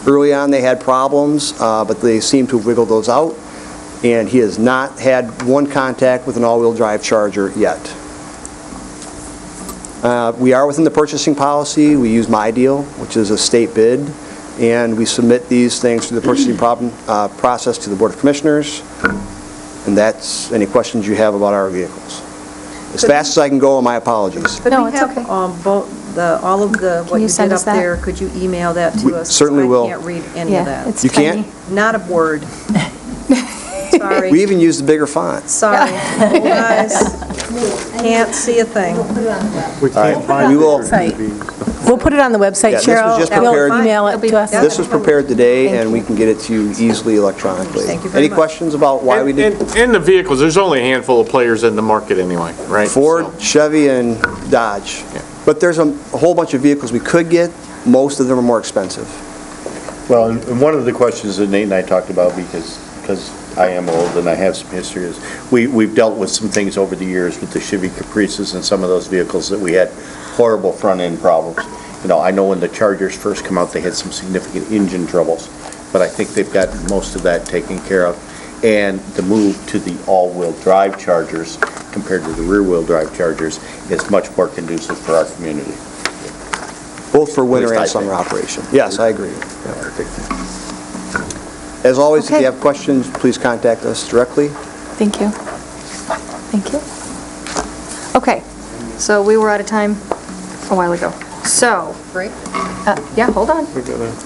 Early on, they had problems, but they seem to have wiggled those out, and he has not had one contact with an all-wheel drive Charger yet. We are within the purchasing policy. We use MyDeal, which is a state bid, and we submit these things through the purchasing process to the Board of Commissioners, and that's any questions you have about our vehicles. As fast as I can go, and my apologies. Could we have all of the, what you you send did us up that? there, could you email that We to us? certainly will. I can't read any of that. it's You can't? tiny. Not a word. Sorry. We even use the bigger fonts. Sorry. You guys can't see a thing. We can't find We will. We'll put it on the website, Yeah, this Cheryl. was just We'll prepared- email it to us. This was prepared today, and we can get it to you easily electronically. Thank you very Any much. questions about why we did? In the vehicles, there's only a handful of players in the market anyway, right? Ford, So- Chevy, and Dodge. Yeah. But there's a whole bunch of vehicles we could get. Most of them are more expensive. Well, and one of the questions that Nate and I talked about, because I am old and I have some history, is we've dealt with some things over the years with the Chevy Caprices and some of those vehicles that we had horrible front-end problems. You know, I know when the Chargers first come out, they had some significant engine troubles, but I think they've got most of that taken care of. And the move to the all-wheel drive Chargers compared to the rear-wheel drive Chargers is much more conducive for our community. Both for winter At least I and summer think. operation. Yes, I agree. As always, if Okay. you have questions, please contact us directly. Thank you. Thank you. Okay, so we were out of time a while ago. So, Break? yeah, hold on.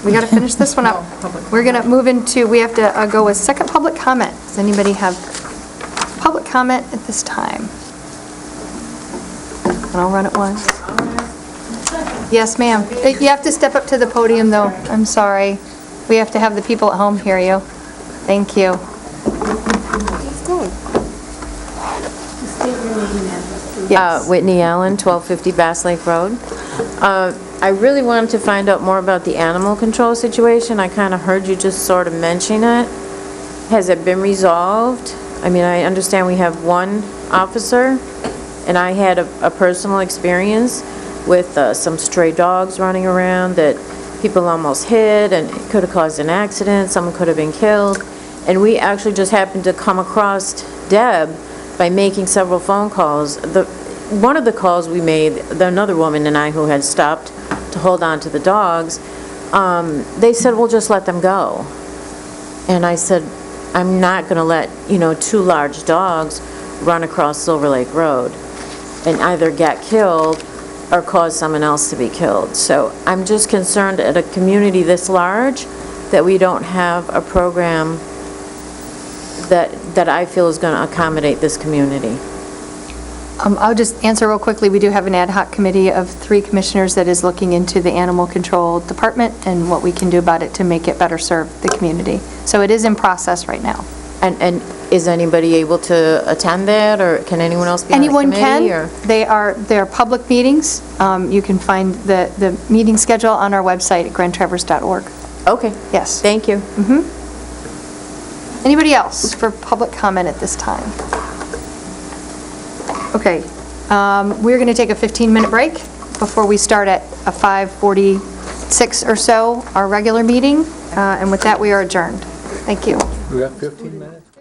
We got to finish this one up. We're going to move into, we have to go with second public comment. Does anybody have public comment at this time? And I'll run it once. Yes, ma'am. You have to step up to the podium, though. I'm sorry. We have to have the people at home hear you. Thank you. Yes. Whitney Allen, 1250 Bass Lake Road. I really wanted to find out more about the animal control situation. I kind of heard you just sort of mention it. Has it been resolved? I mean, I understand we have one officer, and I had a personal experience with some stray dogs running around that people almost hit, and it could have caused an accident, someone could have been killed. And we actually just happened to come across Deb by making several phone calls. One of the calls we made, another woman and I who had stopped to hold on to the dogs, they said, well, just let them go. And I said, I'm not going to let, two large dogs run across Silver Lake Road and either get killed or cause someone else to be killed. So I'm just concerned at a community this large that we don't have a program that I feel is going to accommodate this community. I'll just answer real quickly. We do have an ad hoc committee of 3 commissioners that is looking into the animal control department and what we can do about it to make it better serve the community. So it is in process right now. And is anybody able to attend that, or can anyone else be on the committee? Anyone can. They're public meetings. You can find the meeting schedule on our website at grandtraverse.org. Okay. Yes. Thank you. Anybody else for public comment at this time? Okay, we're going to take a 15-minute break before we start at a 5:46 or so, our regular meeting. And with that, we are adjourned. Thank you. We got 15 minutes?